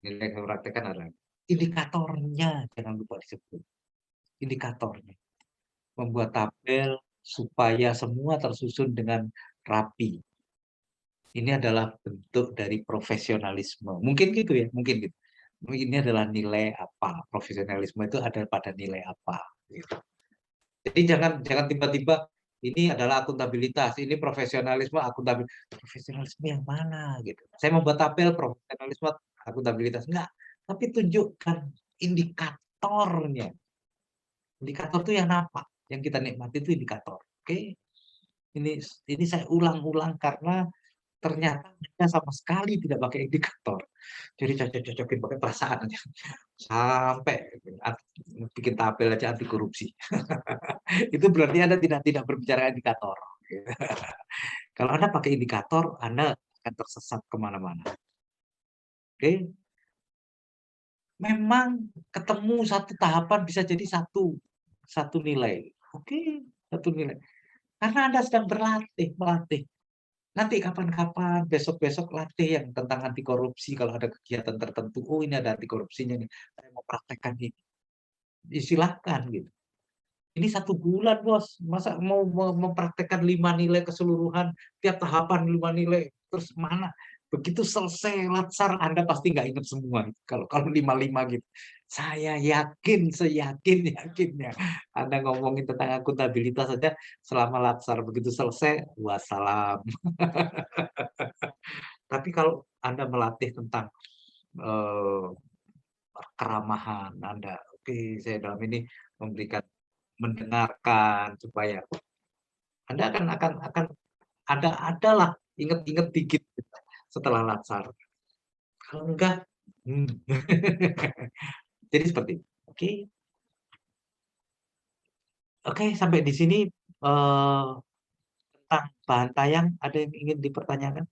Nilai yang saya praktekkan adalah indikatornya, jangan lupa disebut. Indikatornya. Membuat tabel supaya semua tersusun dengan rapi. Ini adalah bentuk dari profesionalisme. Mungkin gitu ya, mungkin gitu. Ini adalah nilai apa? Profesionalisme itu ada pada nilai apa? Gitu. Jadi jangan tiba-tiba ini adalah akuntabilitas, ini profesionalisme, akuntabilitas. Profesionalisme yang mana gitu? Saya membuat tabel profesionalisme, akuntabilitas enggak, tapi tunjukkan indikatornya. Indikator itu yang apa? Yang kita nikmati itu indikator. Oke. Ini saya ulang-ulang karena ternyata Anda sama sekali tidak pakai indikator. Jadi cocok-cocokin pakai perasaan aja. Sampai bikin tabel aja anti korupsi. Itu berarti Anda tidak berbicara indikator. Kalau Anda pakai indikator, Anda akan tersesat kemana-mana. Oke. memang ketemu satu tahapan bisa jadi satu nilai. Oke, satu nilai. Karena Anda sedang melatih. Nanti kapan-kapan, besok-besok latih yang tentang anti korupsi kalau ada kegiatan tertentu. Oh, ini ada anti korupsinya nih. Saya mau praktekkan ini. Silahkan gitu. Ini 1 bulan, Bos. Masa mau mempraktekkan 5 nilai keseluruhan, tiap tahapan 5 nilai. Terus mana? Begitu selesai latsar, Anda pasti nggak ingat semua. Kalau 5-5 gitu. Saya yakin, seyakin-yakinnya. Anda ngomongin tentang akuntabilitas saja selama latsar. Begitu selesai, wassalam. Tapi kalau Anda melatih tentang keramahan Anda, oke, saya dalam ini memberikan mendengarkan supaya Anda akan adalah inget-inget dikit setelah latsar. Kalau enggak, jadi seperti itu. Oke, oke, sampai di sini tentang bahan tayang ada yang ingin dipertanyakan?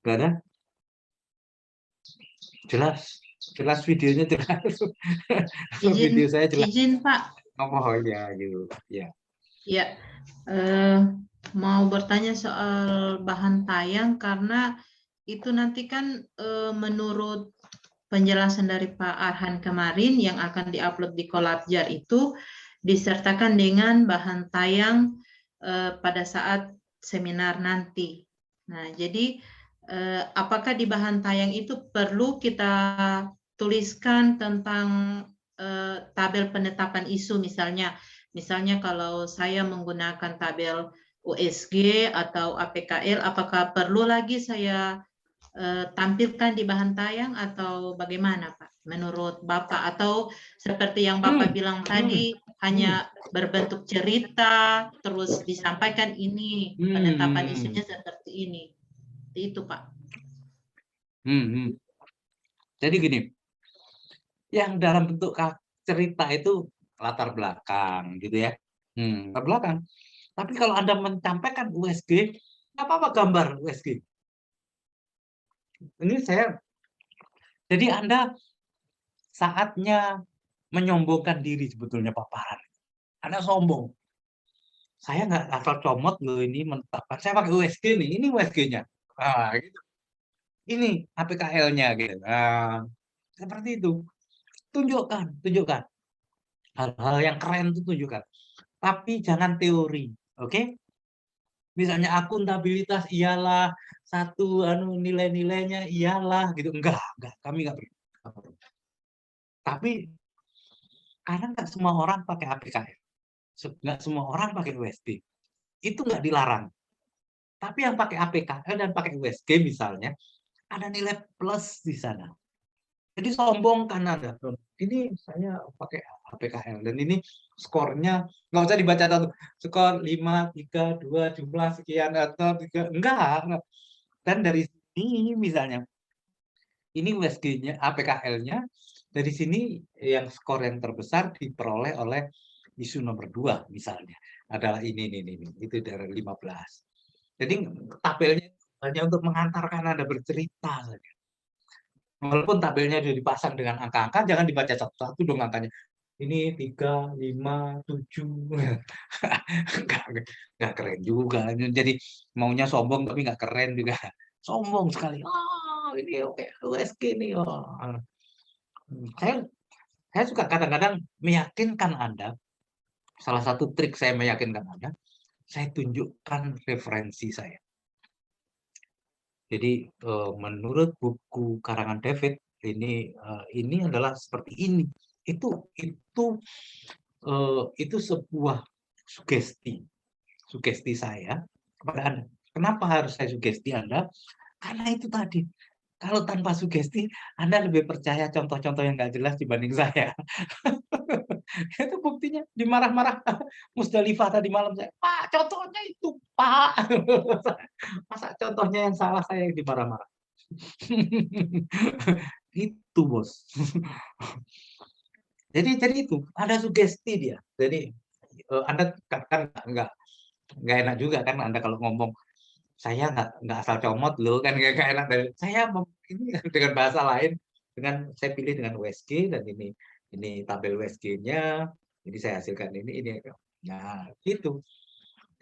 Enggak ada? Jelas videonya jelas. Video saya jelas.
Izin Pak,
Oh ya, yuk, ya.
ya mau bertanya soal bahan tayang karena itu nanti kan menurut penjelasan dari Pak Arhan kemarin yang akan diupload di Kolabjar itu disertakan dengan bahan tayang pada saat seminar nanti. Nah, jadi apakah di bahan tayang itu perlu kita tuliskan tentang tabel penetapan isu misalnya kalau saya menggunakan tabel USG atau APKL, apakah perlu lagi saya tampilkan di bahan tayang atau bagaimana Pak menurut Bapak, atau seperti yang Bapak bilang tadi hanya berbentuk cerita terus disampaikan ini penetapan isunya seperti ini, itu Pak.
Jadi gini, yang dalam bentuk cerita itu latar belakang gitu ya, latar belakang. Tapi kalau Anda menyampaikan USG, apa gambar USG? Ini jadi Anda saatnya menyombongkan diri sebetulnya Pak Farhan. Anda sombong. Saya nggak asal comot loh ini menetapkan. Saya pakai USG nih, ini USG-nya. Gitu. Ini APKL-nya gitu. Seperti itu. Tunjukkan. Hal-hal yang keren itu tunjukkan. Tapi jangan teori, oke? Misalnya akuntabilitas iyalah satu nilai-nilainya iyalah gitu. Enggak, kami nggak perlu. Tapi karena nggak semua orang pakai APKL, nggak semua orang pakai USD, itu nggak dilarang. Tapi yang pakai APKL dan pakai USG misalnya, ada nilai plus di sana. Jadi sombongkan Anda. Ini saya pakai APKL dan ini skornya nggak usah dibaca satu. Skor 5, 3, 2, jumlah sekian atau 3. Enggak. Dan dari sini misalnya, ini USG-nya, APKL-nya, dari sini yang skor yang terbesar diperoleh oleh isu nomor 2 misalnya. Adalah ini. Itu dari 15. Jadi tabelnya hanya untuk mengantarkan Anda bercerita saja. Walaupun tabelnya sudah dipasang dengan angka-angka, jangan dibaca satu-satu dong angkanya. Ini 3, 5, 7. Nggak keren juga. Jadi maunya sombong tapi nggak keren juga. Sombong sekali. Ini oke, USG nih. Saya suka kadang-kadang meyakinkan Anda. Salah satu trik saya meyakinkan Anda, saya tunjukkan referensi saya. Jadi menurut buku karangan David ini adalah seperti ini. Itu sebuah sugesti saya kepada Anda. Kenapa harus saya sugesti Anda? Karena itu tadi. Kalau tanpa sugesti, Anda lebih percaya contoh-contoh yang nggak jelas dibanding saya. Itu buktinya dimarah-marah Musdalifah tadi malam saya, Pak, contohnya itu, Pak. Masa contohnya yang salah saya yang dimarah-marah. Itu, Bos. Jadi itu ada sugesti dia. Jadi Anda kan nggak enak juga kan Anda kalau ngomong saya nggak asal comot loh kan nggak enak dari saya ini dengan bahasa lain dengan saya pilih dengan USG dan ini tabel USG-nya jadi saya hasilkan ini nah gitu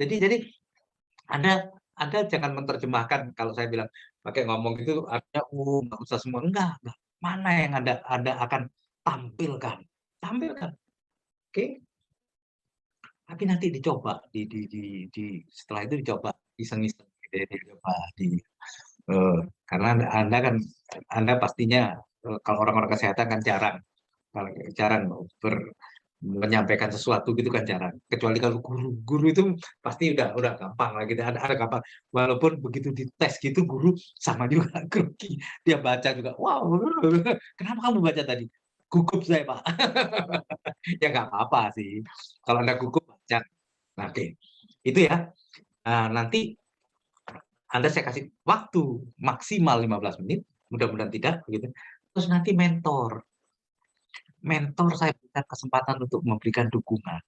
jadi Anda jangan menerjemahkan kalau saya bilang pakai ngomong itu ada nggak usah semua enggak mana yang Anda akan tampilkan oke. Tapi nanti dicoba setelah itu dicoba iseng-iseng gitu ya, dicoba karena Anda kan pastinya kalau orang-orang kesehatan kan jarang menyampaikan sesuatu gitu kan jarang. Kecuali kalau guru itu pasti udah gampang lah gitu. Ada gampang. Walaupun begitu dites gitu guru sama juga grogi. Dia baca juga, wow, kenapa kamu baca tadi? Gugup saya Pak. Ya nggak apa-apa sih. Kalau Anda gugup baca. Nah, oke. Itu ya. Nah, nanti Anda saya kasih waktu maksimal 15 menit, mudah-mudahan tidak begitu. Terus nanti mentor saya berikan kesempatan untuk memberikan dukungan.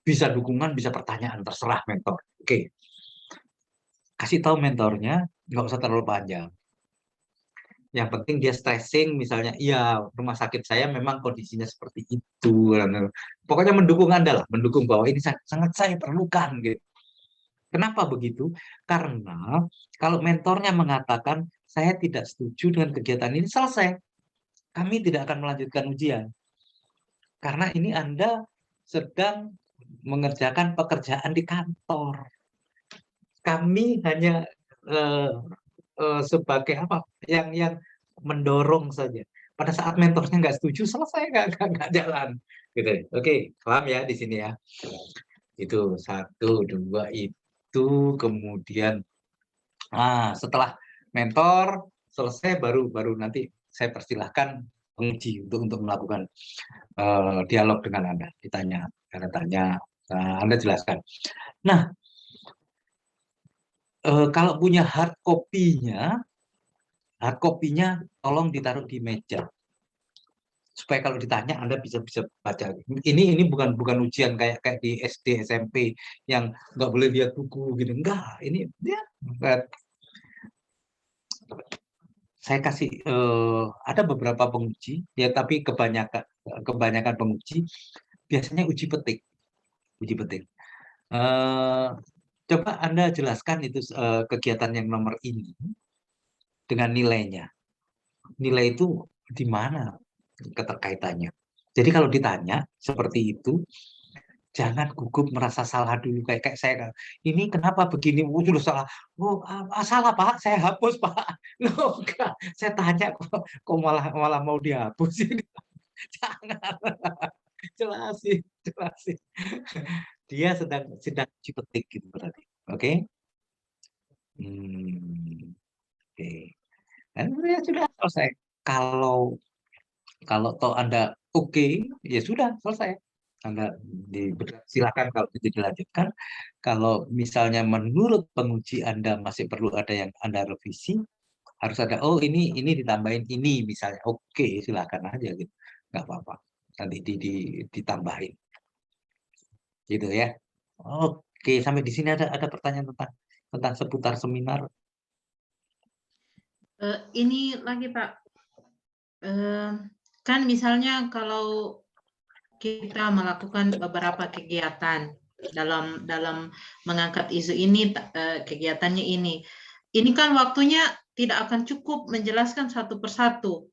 Bisa dukungan, bisa pertanyaan, terserah mentor. Oke. Kasih tahu mentornya, nggak usah terlalu panjang. Yang penting dia stressing, misalnya, iya rumah sakit saya memang kondisinya seperti itu. Pokoknya mendukung Anda lah, mendukung bahwa ini sangat saya perlukan. Gitu. Kenapa begitu? Karena kalau mentornya mengatakan, saya tidak setuju dengan kegiatan ini, selesai. Kami tidak akan melanjutkan ujian. Karena ini Anda sedang mengerjakan pekerjaan di kantor. Kami hanya sebagai apa? Yang mendorong saja. Pada saat mentornya nggak setuju, selesai nggak jalan. Gitu. Oke, paham ya di sini ya. Itu 1, 2 itu kemudian setelah mentor selesai baru nanti saya persilahkan penguji untuk melakukan dialog dengan Anda, ditanya, Anda jelaskan. Nah, kalau punya hard copy-nya tolong ditaruh di meja supaya kalau ditanya Anda bisa baca. Ini bukan ujian kayak di SD SMP yang nggak boleh lihat buku gitu. Enggak, ini ya saya kasih ada beberapa penguji ya, tapi kebanyakan penguji biasanya uji petik. Coba Anda jelaskan itu kegiatan yang nomor ini dengan nilainya. Nilai itu di mana keterkaitannya. Jadi kalau ditanya seperti itu, jangan gugup merasa salah dulu kayak saya. Ini kenapa begini? Sudah salah. Salah Pak, saya hapus Pak. Loh, enggak, saya tanya kok malah mau dihapus ini. Jangan. Jelasin. Dia sedang uji petik gitu berarti. Oke? Oke. Dan ya sudah selesai. Kalau toh Anda oke, ya sudah selesai. Anda silakan kalau itu dilanjutkan. Kalau misalnya menurut penguji Anda masih perlu ada yang Anda revisi, harus ada ini ditambahin ini misalnya. Oke, silakan aja gitu. Nggak apa-apa. Nanti ditambahin. Gitu ya. Oke, sampai di sini ada pertanyaan tentang seputar seminar.
Ini lagi Pak, kan misalnya kalau kita melakukan beberapa kegiatan dalam mengangkat isu ini, kegiatannya ini kan waktunya tidak akan cukup menjelaskan satu persatu.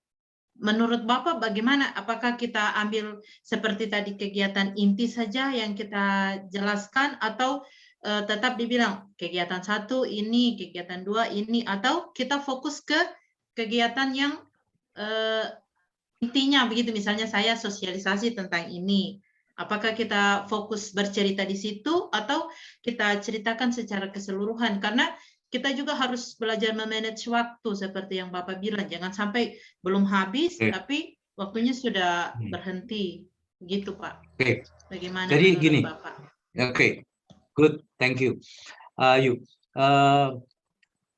Menurut Bapak bagaimana? Apakah kita ambil seperti tadi kegiatan inti saja yang kita jelaskan, atau tetap dibilang kegiatan 1 ini, kegiatan 2 ini, atau kita fokus ke kegiatan yang intinya begitu, misalnya saya sosialisasi tentang ini. Apakah kita fokus bercerita di situ atau kita ceritakan secara keseluruhan? Karena kita juga harus belajar memanage waktu seperti yang Bapak bilang. Jangan sampai belum habis tapi waktunya sudah berhenti. Gitu Pak.
Oke.
Bagaimana
Jadi
menurut
gini.
Bapak?
Oke. Good, thank you.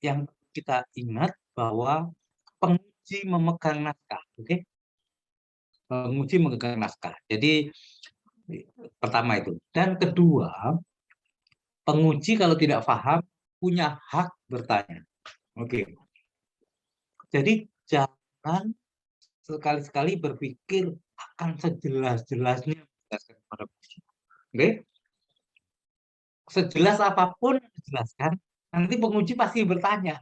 Yang kita ingat bahwa penguji memegang naskah, oke? penguji memegang naskah. Jadi pertama itu. Dan kedua, penguji kalau tidak paham punya hak bertanya. Oke. Jadi jangan sekali-sekali berpikir akan sejelas-jelasnya menjelaskan kepada penguji. Oke? Sejelas apapun yang dijelaskan, nanti penguji pasti bertanya.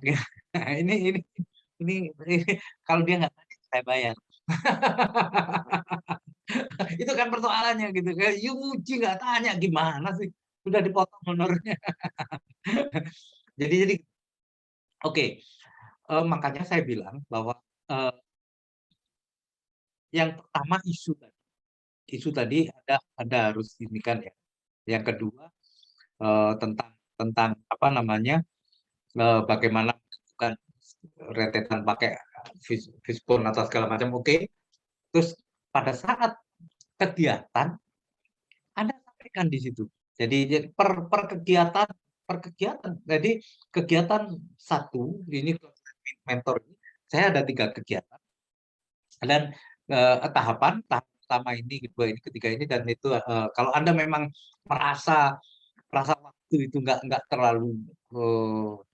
Nah, ini kalau dia nggak tanya, saya bayar. Itu kan persoalannya gitu. Kayak you nguji nggak tanya gimana sih? Sudah dipotong honornya. jadi oke. Makanya saya bilang bahwa yang pertama isu tadi ada harus ini kan ya. Yang kedua tentang apa namanya bagaimana menentukan rentetan pakai fishbone atau segala macam. Oke. Terus pada saat kegiatan Anda sampaikan di situ. Jadi per kegiatan. Jadi kegiatan satu ini mentor ini saya ada 3 kegiatan dan tahapan tahap pertama ini, kedua ini, ketiga ini, dan itu kalau Anda memang merasa waktu itu nggak terlalu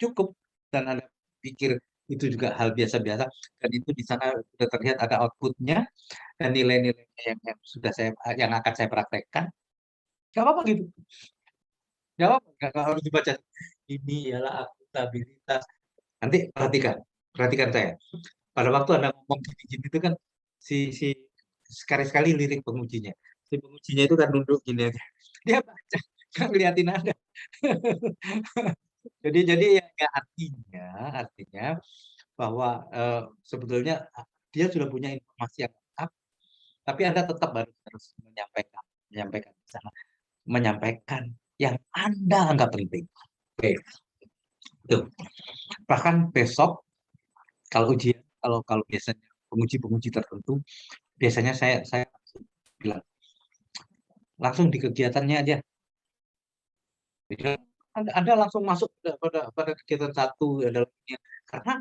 cukup dan Anda pikir itu juga hal biasa-biasa dan itu di sana sudah terlihat ada outputnya dan nilai-nilainya yang akan saya praktekkan, nggak apa-apa gitu. Nggak apa-apa, nggak harus dibaca. Ini ialah akuntabilitas. Nanti perhatikan saya. Pada waktu Anda ngomong gini-gini itu kan si sekali-sekali lirik pengujinya. Si pengujinya itu kan duduk gini aja. Dia baca, nggak ngeliatin Anda. jadi ya artinya bahwa sebetulnya dia sudah punya informasi yang lengkap, tapi Anda tetap harus menyampaikan yang Anda anggap penting. Oke. Tuh. Bahkan besok kalau ujian, kalau biasanya penguji tertentu, biasanya saya bilang langsung di kegiatannya aja. Jadi Anda langsung masuk pada kegiatan satu karena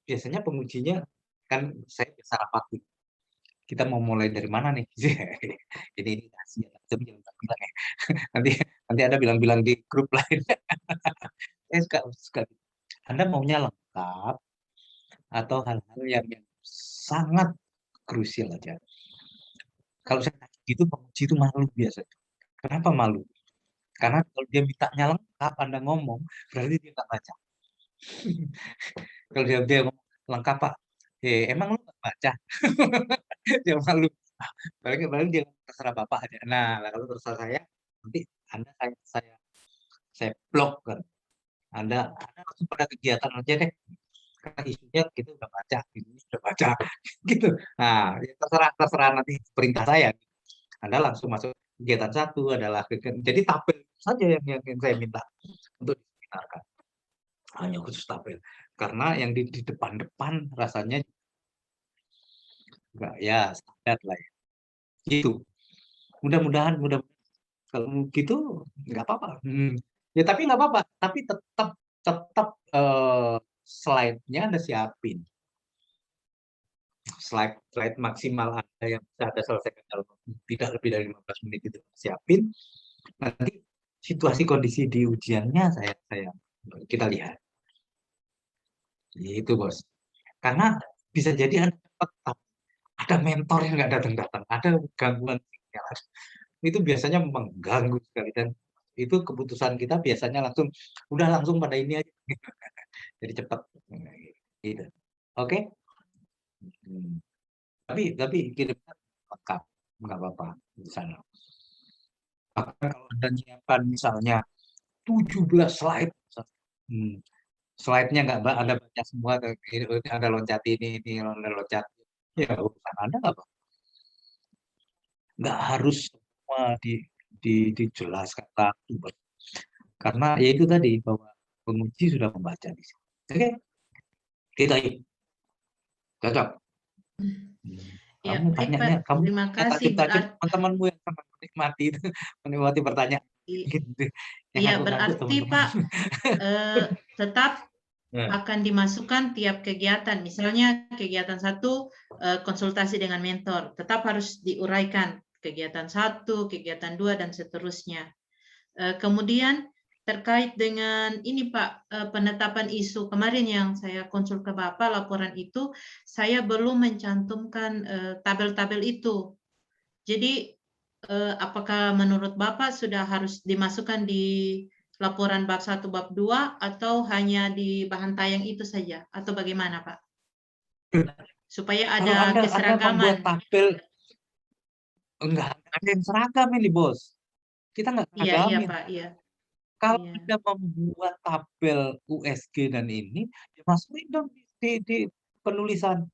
biasanya pengujinya kan saya biasa rapat. Kita mau mulai dari mana nih? ini rahasia, jangan bilang ya. nanti Anda bilang di grup lain. Saya suka. Anda maunya lengkap atau hal-hal yang sangat krusial aja. Kalau saya tanya gitu, penguji itu malu biasa. Kenapa malu? Karena kalau dia mintanya lengkap, Anda ngomong, berarti dia nggak baca. Kalau dia ngomong lengkap, Pak, emang lu nggak baca? Dia malu. Paling dia terserah Bapak aja. Nah, kalau terserah saya, nanti Anda saya blok kan. Anda langsung pada kegiatan aja deh. Karena isunya kita udah baca, gitu. Nah, ya terserah nanti perintah saya. Anda langsung masuk kegiatan satu adalah jadi tabel saja yang saya minta untuk diseminarkan. Hanya khusus tabel. Karena yang di depan rasanya enggak ya standar lah ya. Gitu. Mudah-mudahan kalau gitu nggak apa-apa. Ya tapi nggak apa-apa. Tapi tetap slide-nya Anda siapin. Slide maksimal Anda yang bisa Anda selesaikan dalam tidak lebih dari 15 menit itu siapin. Nanti situasi kondisi di ujiannya kita lihat. Itu bos. Karena bisa jadi Anda ada mentor yang nggak datang-datang, ada gangguan sinyal. Itu biasanya mengganggu sekali dan itu keputusan kita biasanya langsung pada ini aja. Jadi cepat. Gitu. Oke? Tapi kirimkan lengkap, nggak apa-apa di sana. Bahkan kalau Anda menyiapkan misalnya 17 slide, slide-nya nggak Anda baca semua, Anda loncat ini, Anda loncat. Ya, urusan Anda nggak apa. Nggak harus semua dijelaskan satu. Karena ya itu tadi, bahwa penguji sudah membaca di sini. Oke? Kita yuk. Cocok?
Ya,
Kamu
baik,
tanyanya,
Pak. Terima kasih.
teman-temanmu yang menikmati pertanyaan. Gitu.
Iya, berarti Pak tetap akan dimasukkan tiap kegiatan. Misalnya kegiatan 1 konsultasi dengan mentor, tetap harus diuraikan kegiatan 1, kegiatan 2 dan seterusnya. Kemudian terkait dengan ini Pak, penetapan isu kemarin yang saya konsul ke Bapak, laporan itu saya belum mencantumkan tabel-tabel itu. Jadi apakah menurut Bapak sudah harus dimasukkan di laporan bab 1, bab 2 atau hanya di bahan tayang itu saja atau bagaimana Pak? Supaya
Kalau
ada
Anda membuat
keseragaman.
tabel, enggak ada yang seragam ini, Bos. Kita nggak
Iya, iya
seragamin.
Pak, iya.
Kalau
Iya.
Anda membuat tabel USG dan ini, ya masukin dong di penulisan.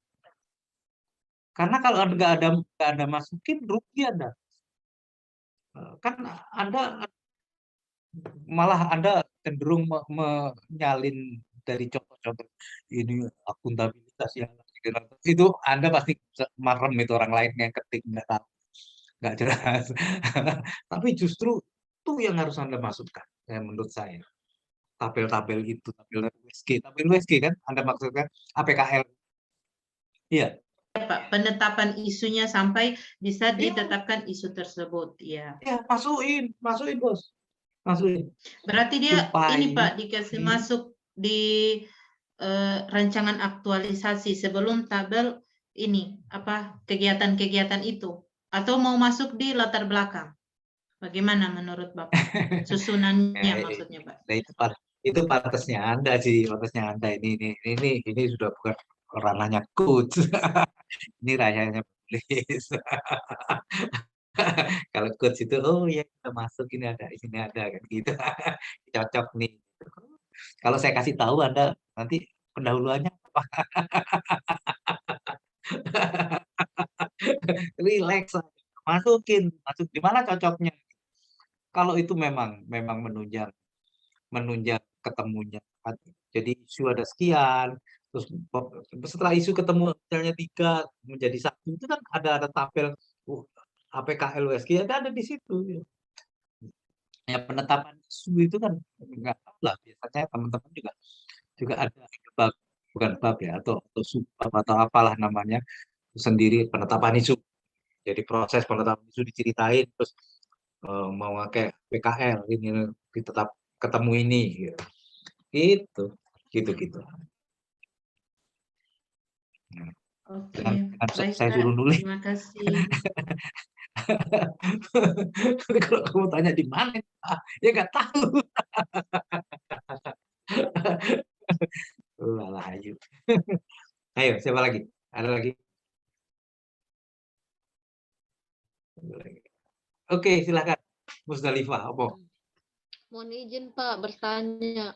Karena kalau Anda nggak ada masukin, rugi Anda. Kan Anda malah Anda cenderung menyalin dari contoh-contoh ini akuntabilitas yang itu Anda pasti marem itu orang lain yang ketik nggak tahu, nggak jelas. Tapi justru itu yang harus Anda masukkan, menurut saya. Tabel-tabel itu, tabel USG kan Anda maksudkan APKL. Iya.
Ya, Pak, penetapan isunya sampai bisa
Iya.
ditetapkan isu tersebut, ya.
Ya, masukin Bos. Masukin.
Berarti dia ini
Supaya-
Pak dikasih masuk di rancangan aktualisasi sebelum tabel ini apa kegiatan-kegiatan itu atau mau masuk di latar belakang. Bagaimana menurut Bapak? Susunannya maksudnya, Pak.
Nah, itu pantasnya Anda sih, pantasnya Anda ini sudah bukan ranahnya coach. Ini ranahnya penulis. Kalau coach itu, oh ya kita masuk ini ada, di sini ada kan gitu. Cocok nih. Kalau saya kasih tahu Anda nanti pendahuluannya apa? Relax, masukin, masuk di mana cocoknya. Kalau itu memang menunjang ketemunya. Jadi isu ada sekian, terus setelah isu ketemu misalnya 3 menjadi 1 itu kan ada tabel APKL USG ada di situ. Ya penetapan isu itu kan nggak tahu lah, biasanya teman-teman juga ada bab, bukan bab ya atau subbab atau apalah namanya sendiri penetapan isu. Jadi proses penetapan isu diceritain terus mau pakai PKL ini tetap ketemu ini gitu. Gitu.
Oke,
Saya
baik,
suruh
Pak.
nulis.
Terima kasih.
Kalau kamu tanya di mana, ya nggak tahu. Ayo. Ayo, siapa lagi? Ada lagi? Oke, silakan. Musdalifah, apa?
Mohon izin Pak bertanya.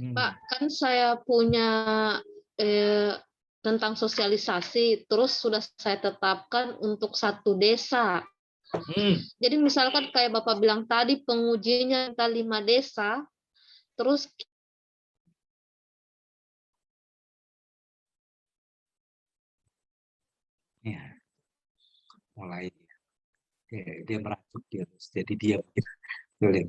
Hmm.
Pak, kan saya punya tentang sosialisasi, terus sudah saya tetapkan untuk 1 desa. Jadi misalkan kayak Bapak bilang tadi pengujinya 5 desa, terus
Ya, mulai dia meracuk dia, jadi dia boleh.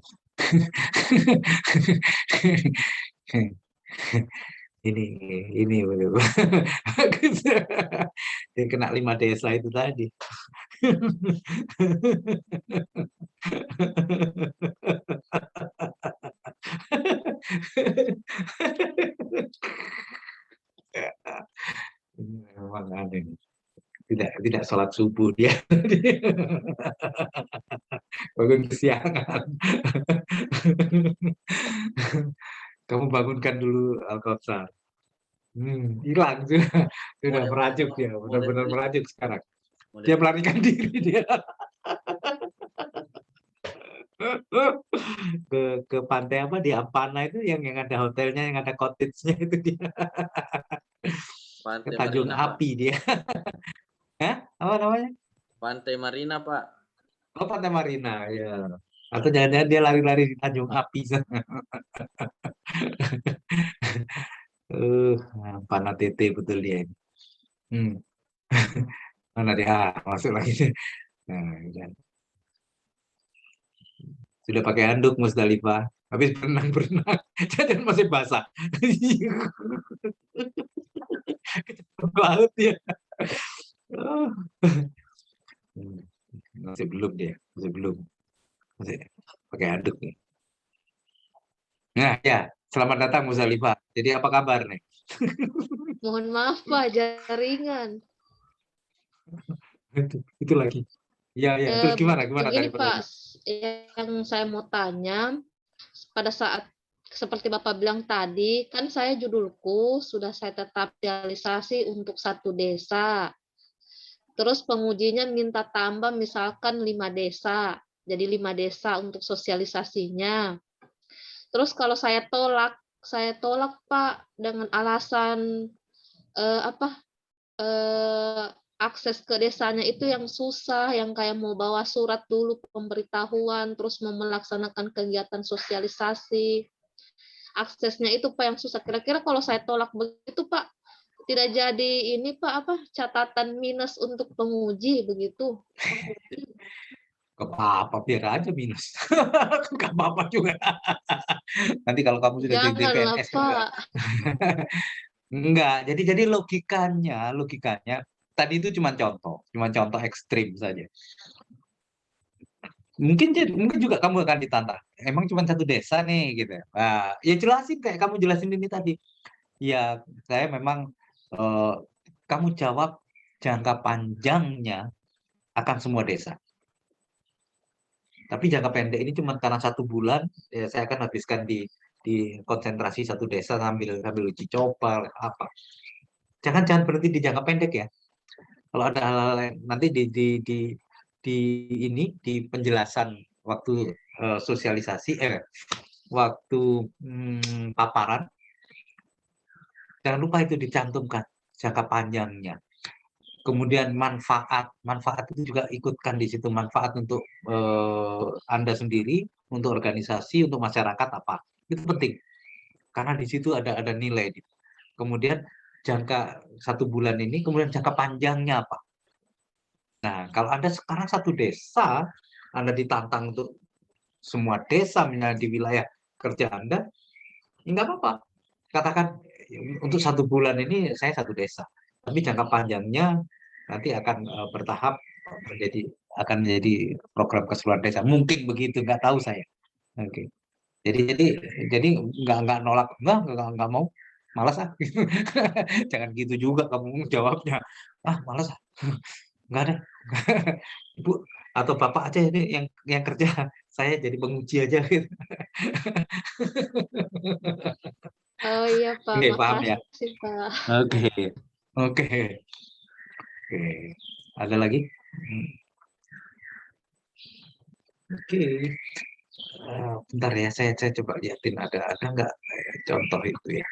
ini boleh bagus. Dia kena 5 desa itu tadi. Memang aneh. Tidak sholat subuh dia. Bangun kesiangan. Kamu bangunkan dulu Al-Kautsar. Hilang sudah merajuk dia, benar-benar merajuk sekarang. Dia melarikan diri dia. ke pantai apa di Ampana itu yang ada hotelnya, yang ada cottage-nya itu dia. Ke Tanjung Api dia. Hah? Apa namanya?
Pantai Marina, Pak.
Oh, Pantai Marina, ya. Atau jangan-jangan dia lari-lari di Tanjung Api sana. Panah tete betul dia ini. Mana dia? Masuk lagi. Nah, sudah pakai handuk Musdalifah. habis berenang-berenang, dan masih basah. Ke laut ya. Masih belum dia, masih belum. Masih pakai handuk nih. Nah, ya, selamat datang Musdalifah. Jadi apa kabar nih?
Mohon maaf Pak, jaringan.
Itu lagi. Ya, ya. Terus gimana tadi
Begini Pak,
pertanyaan?
yang saya mau tanya, pada saat seperti Bapak bilang tadi, kan saya judulku sudah saya tetap realisasi untuk satu desa. Terus pengujinya minta tambah misalkan 5 desa. Jadi 5 desa untuk sosialisasinya. Terus kalau saya tolak Pak dengan alasan akses ke desanya itu yang susah, yang kayak mau bawa surat dulu pemberitahuan, terus mau melaksanakan kegiatan sosialisasi. Aksesnya itu Pak yang susah. Kira-kira kalau saya tolak begitu Pak, tidak jadi ini Pak catatan minus untuk penguji begitu.
Gak apa-apa, biar aja minus. Gak apa-apa juga. Nanti kalau kamu sudah jadi
Janganlah
PNS
Pak.
enggak. Jadi logikanya tadi itu cuma contoh ekstrim saja. Mungkin juga kamu akan ditantang. Emang cuma satu desa nih gitu. Nah, ya jelasin kayak kamu jelasin ini tadi. Ya, saya memang kamu jawab jangka panjangnya akan semua desa. Tapi jangka pendek ini cuma karena 1 bulan, ya saya akan habiskan di konsentrasi satu desa sambil uji coba apa. Jangan berhenti di jangka pendek ya. Kalau ada hal-hal lain nanti di penjelasan waktu sosialisasi waktu paparan, jangan lupa itu dicantumkan jangka panjangnya. Kemudian manfaat itu juga ikutkan di situ, manfaat untuk Anda sendiri, untuk organisasi, untuk masyarakat apa. Itu penting. Karena di situ ada nilai. Kemudian jangka 1 bulan ini, kemudian jangka panjangnya apa. Nah, kalau Anda sekarang satu desa, Anda ditantang untuk semua desa misalnya di wilayah kerja Anda, ya nggak apa-apa. Katakan untuk 1 bulan ini saya satu desa. Tapi jangka panjangnya nanti akan bertahap akan menjadi program keseluruhan desa. Mungkin begitu, nggak tahu saya. Oke. Jadi nggak nolak, nggak mau, malas ah. Jangan gitu juga kamu jawabnya. Ah, malas ah. Nggak ada. Ibu atau bapak aja ini yang kerja, saya jadi penguji aja gitu.
Oh iya Pak,
Oke, paham ya?
makasih Pak.
Oke. Oke. Oke. Ada lagi? Oke. Bentar ya, saya coba liatin ada nggak contoh itu ya.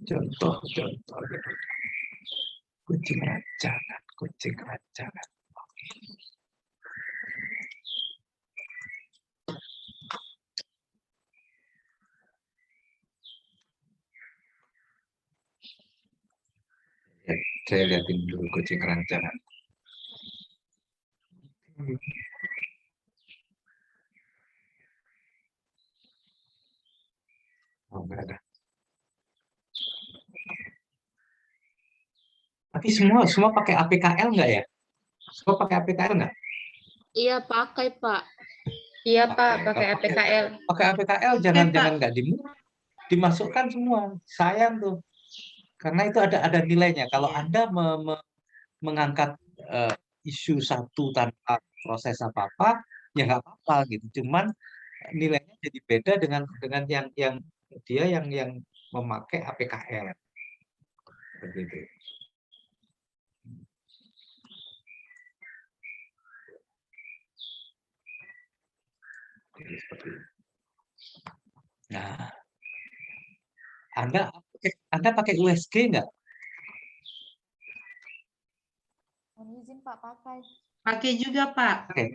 Contoh. Kucing rancangan. Oke. Ya, saya liatin dulu kucing rancangan. Oh, nggak ada. Tapi semua pakai APKL nggak ya? Semua pakai APKL nggak?
Iya pakai Pak.
Iya Pak,
Pakai.
pakai APKL.
Pakai APKL jangan nggak dimasukkan semua. Sayang tuh. Karena itu ada nilainya. Kalau Anda mengangkat isu satu tanpa proses apa-apa, ya nggak apa-apa gitu. Cuman nilainya jadi beda dengan yang dia yang memakai APKL. Begitu. Jadi seperti itu. Nah, Anda pakai USG nggak?
Mohon izin Pak, pakai.
Pakai juga Pak.
Pakai.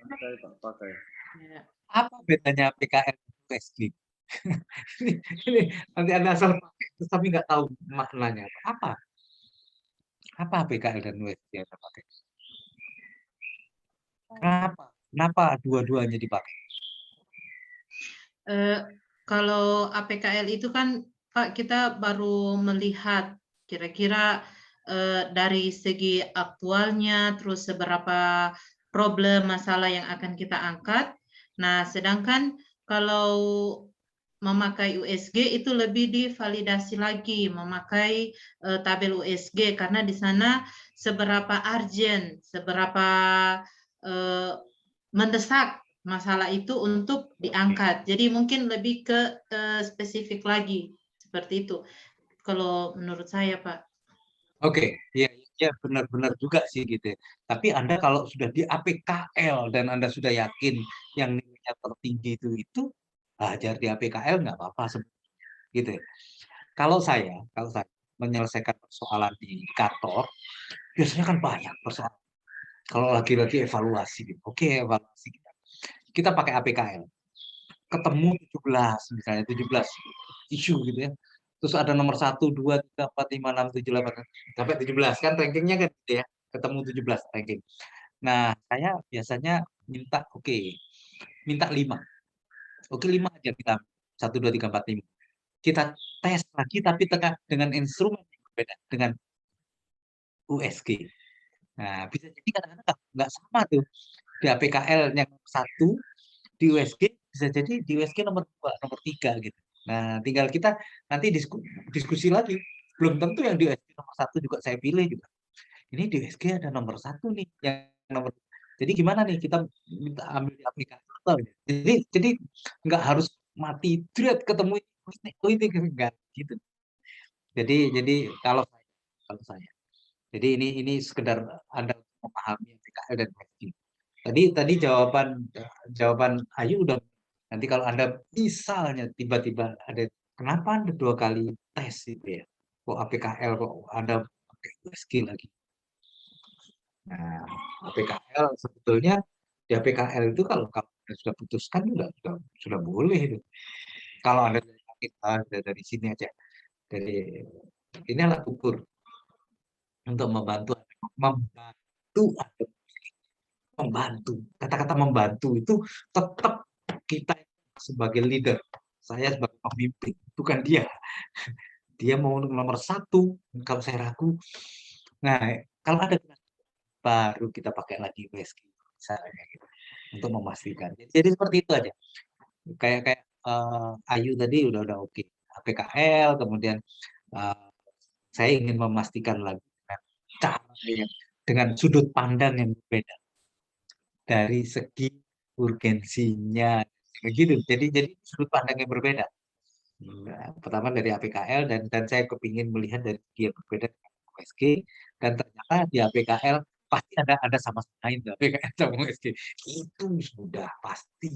Ya.
Apa bedanya APKL dan USG? ini nanti Anda asal pakai terus tapi nggak tahu maknanya apa. Apa APKL dan USG yang Anda pakai? Kenapa dua-duanya dipakai?
Kalau APKL itu kan Pak, kita baru melihat kira-kira dari segi aktualnya, terus seberapa problem masalah yang akan kita angkat. Nah, sedangkan kalau memakai USG itu lebih divalidasi lagi, memakai tabel USG, karena di sana seberapa urgent, seberapa mendesak masalah itu untuk diangkat. Jadi mungkin lebih ke spesifik lagi seperti itu. Kalau menurut saya, Pak.
Oke, ya, ya benar-benar juga sih gitu. Tapi Anda kalau sudah di APKL dan Anda sudah yakin yang nilainya tertinggi itu ajar di APKL nggak apa-apa sebenarnya, gitu. Kalau saya menyelesaikan persoalan di kantor, biasanya kan banyak persoalan. Kalau lagi-lagi evaluasi, gitu. Oke, evaluasi kita pakai APKL. Ketemu 17, misalnya 17 isu gitu ya. Terus ada nomor 1, 2, 3, 4, 5, 6, 7, 8, sampai 17 kan rankingnya kan gitu ya. Ketemu 17 ranking. Nah, saya biasanya minta minta 5. Oke, 5 aja kita. 1, 2, 3, 4, 5. Kita tes lagi tapi dengan instrumen yang berbeda, dengan USG. Nah, bisa jadi kadang-kadang nggak sama tuh. Di APKL yang 1, di USG bisa jadi di USG nomor 2, nomor 3 gitu. Nah, tinggal kita nanti diskusi lagi. Belum tentu yang di USG nomor 1 juga saya pilih juga. Ini di USG ada nomor 1 nih, yang nomor. Jadi gimana nih kita minta ambil di aplikasi atau ya? Jadi nggak harus mati dread ketemu ini enggak gitu. Jadi kalau saya. Jadi ini sekedar Anda memahami APKL dan USG. Tadi jawaban Ayu udah. Nanti kalau Anda misalnya tiba-tiba ada, kenapa Anda 2 kali tes gitu ya? Kok APKL kok Anda pakai USG lagi? Nah, APKL sebetulnya di APKL itu kalau Anda sudah putuskan sudah boleh itu. Kalau Anda dari sini aja, dari ini alat ukur untuk membantu membantu. Kata-kata membantu itu tetap kita sebagai leader, saya sebagai pemimpin, bukan dia. Dia mau nomor 1, kalau saya ragu. Nah, kalau ada baru kita pakai lagi USG misalnya gitu, untuk memastikan. Jadi seperti itu aja. Kayak Ayu tadi udah oke. APKL, kemudian saya ingin memastikan lagi dengan sudut pandang yang berbeda dari segi urgensinya begitu. Jadi sudut pandang yang berbeda. Nah, pertama dari APKL dan saya kepingin melihat dari segi yang berbeda dengan USG, dan ternyata di APKL pasti ada sama-sama di APKL sama USG. Itu sudah pasti.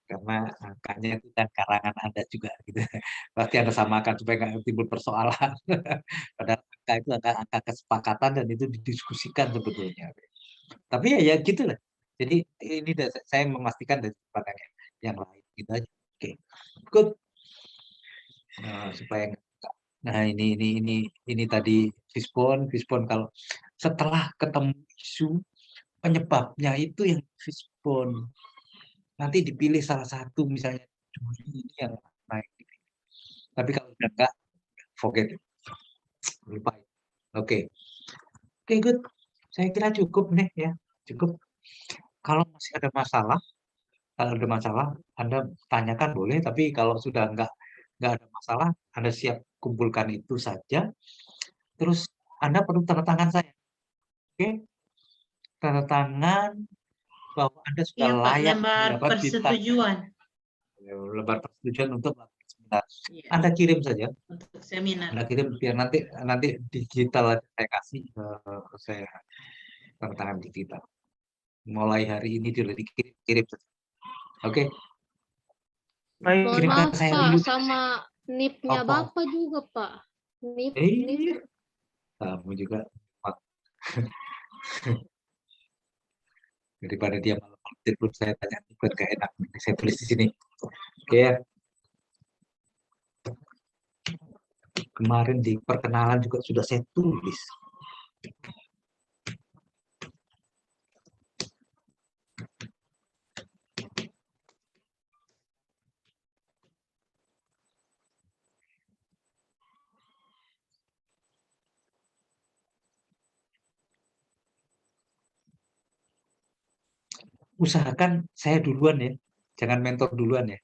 Karena angkanya itu kan karangan Anda juga gitu. Pasti Anda samakan supaya nggak timbul persoalan. Padahal angka itu angka kesepakatan dan itu didiskusikan sebetulnya. Tapi ya gitu lah. Jadi ini saya memastikan dari pandang yang lain gitu aja. Oke, good. Supaya ini tadi Fishbone kalau setelah ketemu isu penyebabnya itu yang Fishbone, nanti dipilih salah satu misalnya ini yang naik. Tapi kalau udah enggak, forget it. Lupa. Oke, good. Saya kira cukup nih ya, cukup. Kalau masih ada masalah, Anda tanyakan boleh, tapi kalau sudah nggak ada masalah, Anda siap kumpulkan itu saja. Terus Anda perlu tanda tangan saya. Oke? Tanda tangan bahwa Anda sudah
Iya, Pak,
layak
lembar
mendapat
persetujuan.
Lembar persetujuan untuk melakukan seminar.
Iya,
Anda kirim saja.
untuk seminar.
Anda kirim biar nanti digital aja saya kasih, saya tanda tangan digital. Mulai hari ini sudah dikirim saja. Oke?
Baik,
Mohon
Kirimkan
maaf,
saya
Pak,
dulu.
sama NIP-nya
Apa?
Bapak juga, Pak. NIP.
Kamu juga. Daripada dia malam telepon saya tanya, bukan gak enak. Saya tulis di sini. Oke ya. Kemarin di perkenalan juga sudah saya tulis. usahakan saya duluan ya, jangan mentor duluan ya.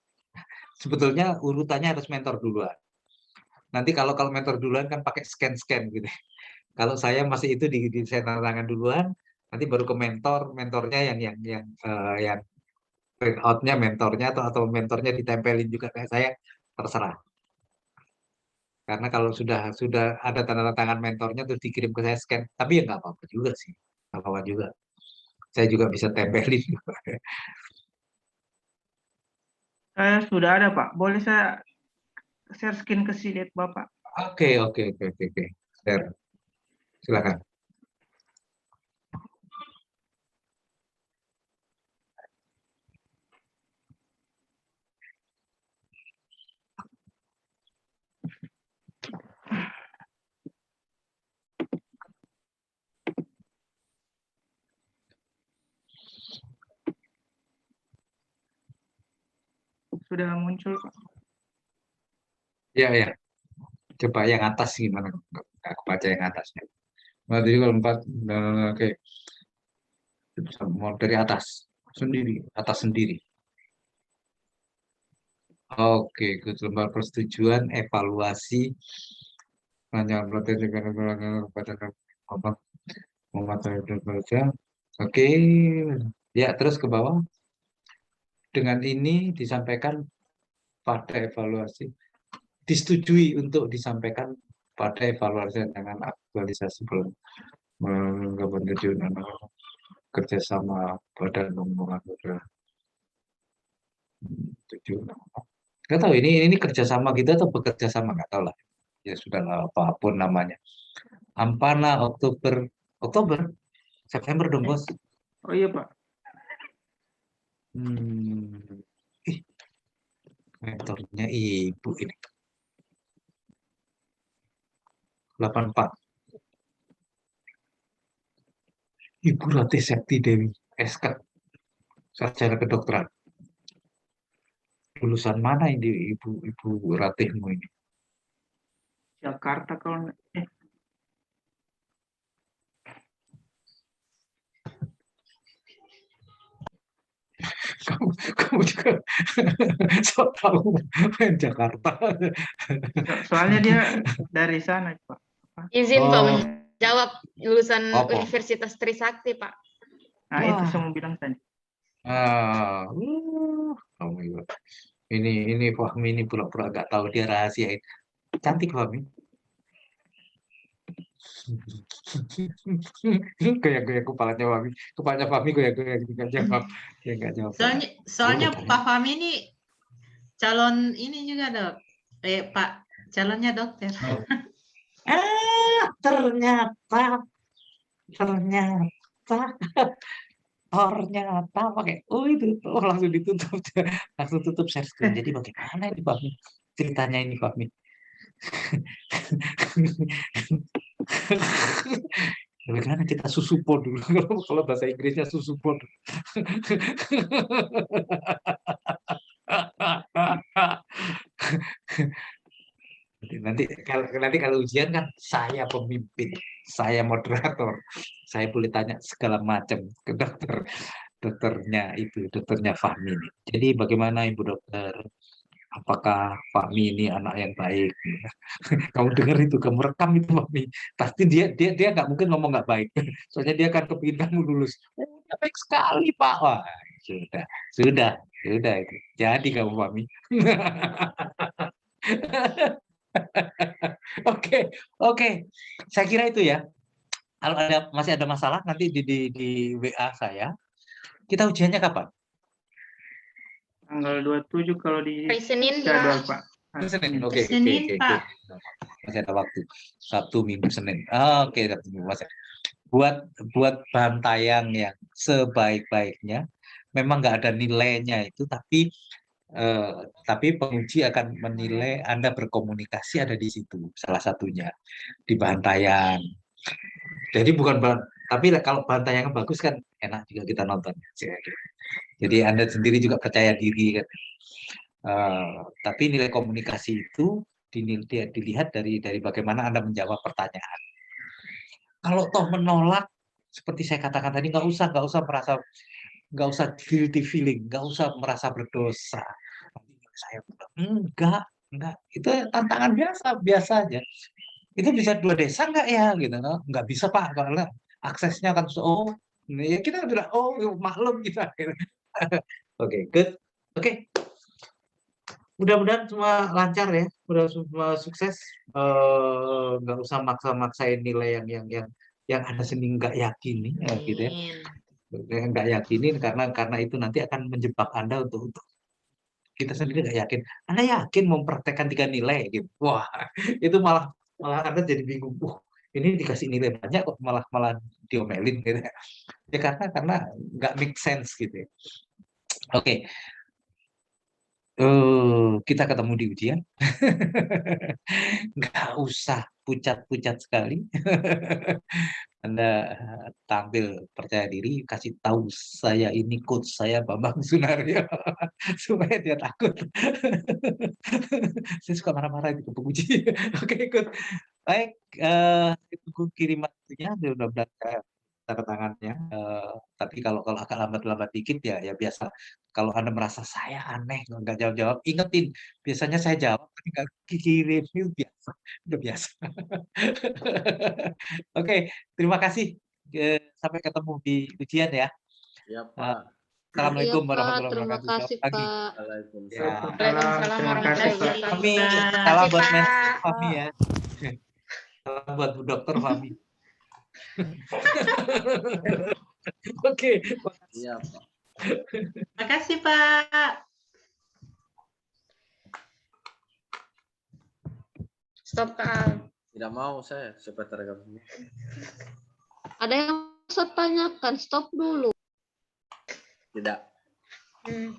Sebetulnya urutannya harus mentor duluan. Nanti kalau mentor duluan kan pakai scan gitu. Kalau saya masih itu di saya tanda tangan duluan, nanti baru ke mentornya yang print out-nya mentornya atau mentornya ditempelin juga kayak saya, terserah. Karena kalau sudah ada tanda tangan mentornya terus dikirim ke saya scan, tapi ya nggak apa-apa juga sih, nggak apa-apa juga. Saya juga bisa tempelin.
Saya sudah ada, Pak. Boleh saya share screen ke si lihat Bapak?
Oke. Share. Silakan.
Sudah muncul, Pak.
Ya. Coba yang atas gimana? Aku baca yang atasnya. Nah, jadi kalau 4, oke. Mau dari atas sendiri. Oke, lembar persetujuan, evaluasi, Oke, ya terus ke bawah. Dengan ini disampaikan pada evaluasi, disetujui untuk disampaikan pada evaluasi dengan aktualisasi belum kerjasama badan pembangunan tujuh. Nggak tahu ini kerjasama kita atau bekerja sama, nggak tahu lah. Ya sudah lah, apapun namanya. Ampana Oktober, September dong bos.
Oh iya, Pak.
Ih, mentornya ibu ini. 84. Ibu Ratih Septi Dewi, SK, sarjana kedokteran. Lulusan mana ini ibu Ratihmu ini?
Jakarta kalau
kamu juga so tahu main Jakarta.
soalnya dia dari sana, Pak.
Izin Pak
Oh.
menjawab, lulusan
Apa?
Universitas Trisakti Pak.
Nah, itu
Wah.
saya mau bilang tadi.
Kamu juga. Ini Fahmi ini pura-pura nggak tahu, dia rahasiain. Cantik Fahmi. Goyang-goyang kepalanya Fahmi goyang-goyang nggak jawab. Dia nggak jawab.
Soalnya
Udah,
Pak Fahmi ini calon ini juga dok. Pak, calonnya dokter.
Ternyata pakai itu langsung ditutup, langsung tutup share screen. Jadi bagaimana ini Fahmi ceritanya ini Fahmi? Bagaimana kita susupo dulu kalau bahasa Inggrisnya susupo. Nanti kalau ujian kan saya pemimpin, saya moderator, saya boleh tanya segala macam ke dokternya Fahmi ini. Jadi bagaimana Ibu Dokter? Apakah Fahmi ini anak yang baik? Kamu dengar itu, kamu rekam itu Fahmi. Pasti dia nggak mungkin ngomong nggak baik. Soalnya dia akan kepingin kamu lulus. Baik sekali Pak. Wah, sudah itu. Jadi kamu Fahmi. Oke. Saya kira itu ya. Kalau masih ada masalah nanti di WA saya. Kita ujiannya kapan?
Tanggal 27 kalau di
Hari Senin
jadwal,
ya.
Pak.
Senin. Oke.
Senin, Pak.
Masih ada waktu. Sabtu, Minggu, Senin. Oke, Sabtu, Minggu, masih. Buat bahan tayang yang sebaik-baiknya. Memang nggak ada nilainya itu, tapi penguji akan menilai Anda berkomunikasi ada di situ, salah satunya di bahan tayang. Jadi bukan tapi kalau bahan tayangnya bagus kan enak juga kita nonton. Jadi Anda sendiri juga percaya diri kan. Tapi nilai komunikasi itu dilihat dari bagaimana Anda menjawab pertanyaan. Kalau toh menolak, seperti saya katakan tadi, nggak usah merasa nggak usah guilty feeling, nggak usah merasa berdosa. Nanti saya enggak. Itu tantangan biasa aja. Itu bisa 2 desa nggak ya gitu? Nggak bisa Pak karena aksesnya kan ya kita bilang maklum kita. Gitu. Oke, good. Oke. Mudah-mudahan semua lancar ya, mudah semua sukses. Nggak usah maksa-maksain nilai yang Anda sendiri nggak yakini, gitu ya. Nggak yakinin karena itu nanti akan menjebak Anda untuk kita sendiri nggak yakin. Anda yakin mempraktekkan 3 nilai gitu. Wah, itu malah Anda jadi bingung. Ini dikasih nilai banyak kok malah diomelin gitu ya. Ya karena nggak make sense gitu ya. Oke. Kita ketemu di ujian. Nggak usah pucat-pucat sekali. Anda tampil percaya diri, kasih tahu saya ini coach saya Bambang Sunario supaya dia takut. Saya suka marah-marah gitu penguji. Oke, ikut. Baik, tunggu kirimannya udah belakang tanda tangannya. Tapi kalau agak lambat dikit ya biasa. Kalau Anda merasa saya aneh nggak jawab-jawab, ingetin biasanya saya jawab tapi nggak kirim, itu biasa, udah biasa. Oke, terima kasih. Sampai ketemu di ujian ya.
Iya, Pak.
Assalamualaikum
Iya, Pak.
warahmatullahi
Terima
wabarakatuh.
kasih,
Selamat pagi.
Pak.
Waalaikumsalam.
Ya.
Waalaikumsalam.
Waalaikumsalam
Terima kasih,
warahmatullahi
Pak.
Fami,
wabarakatuh.
salam
Makasih,
buat Mas
Pak.
Fami ya. Salam buat Bu Dokter Fami. Oke.
Iya, Pak.
Makasih Pak.
Stop, Kak.
Tidak mau saya sekretariat gabungan.
Ada yang saya tanyakan, stop dulu.
Tidak.
Hmm.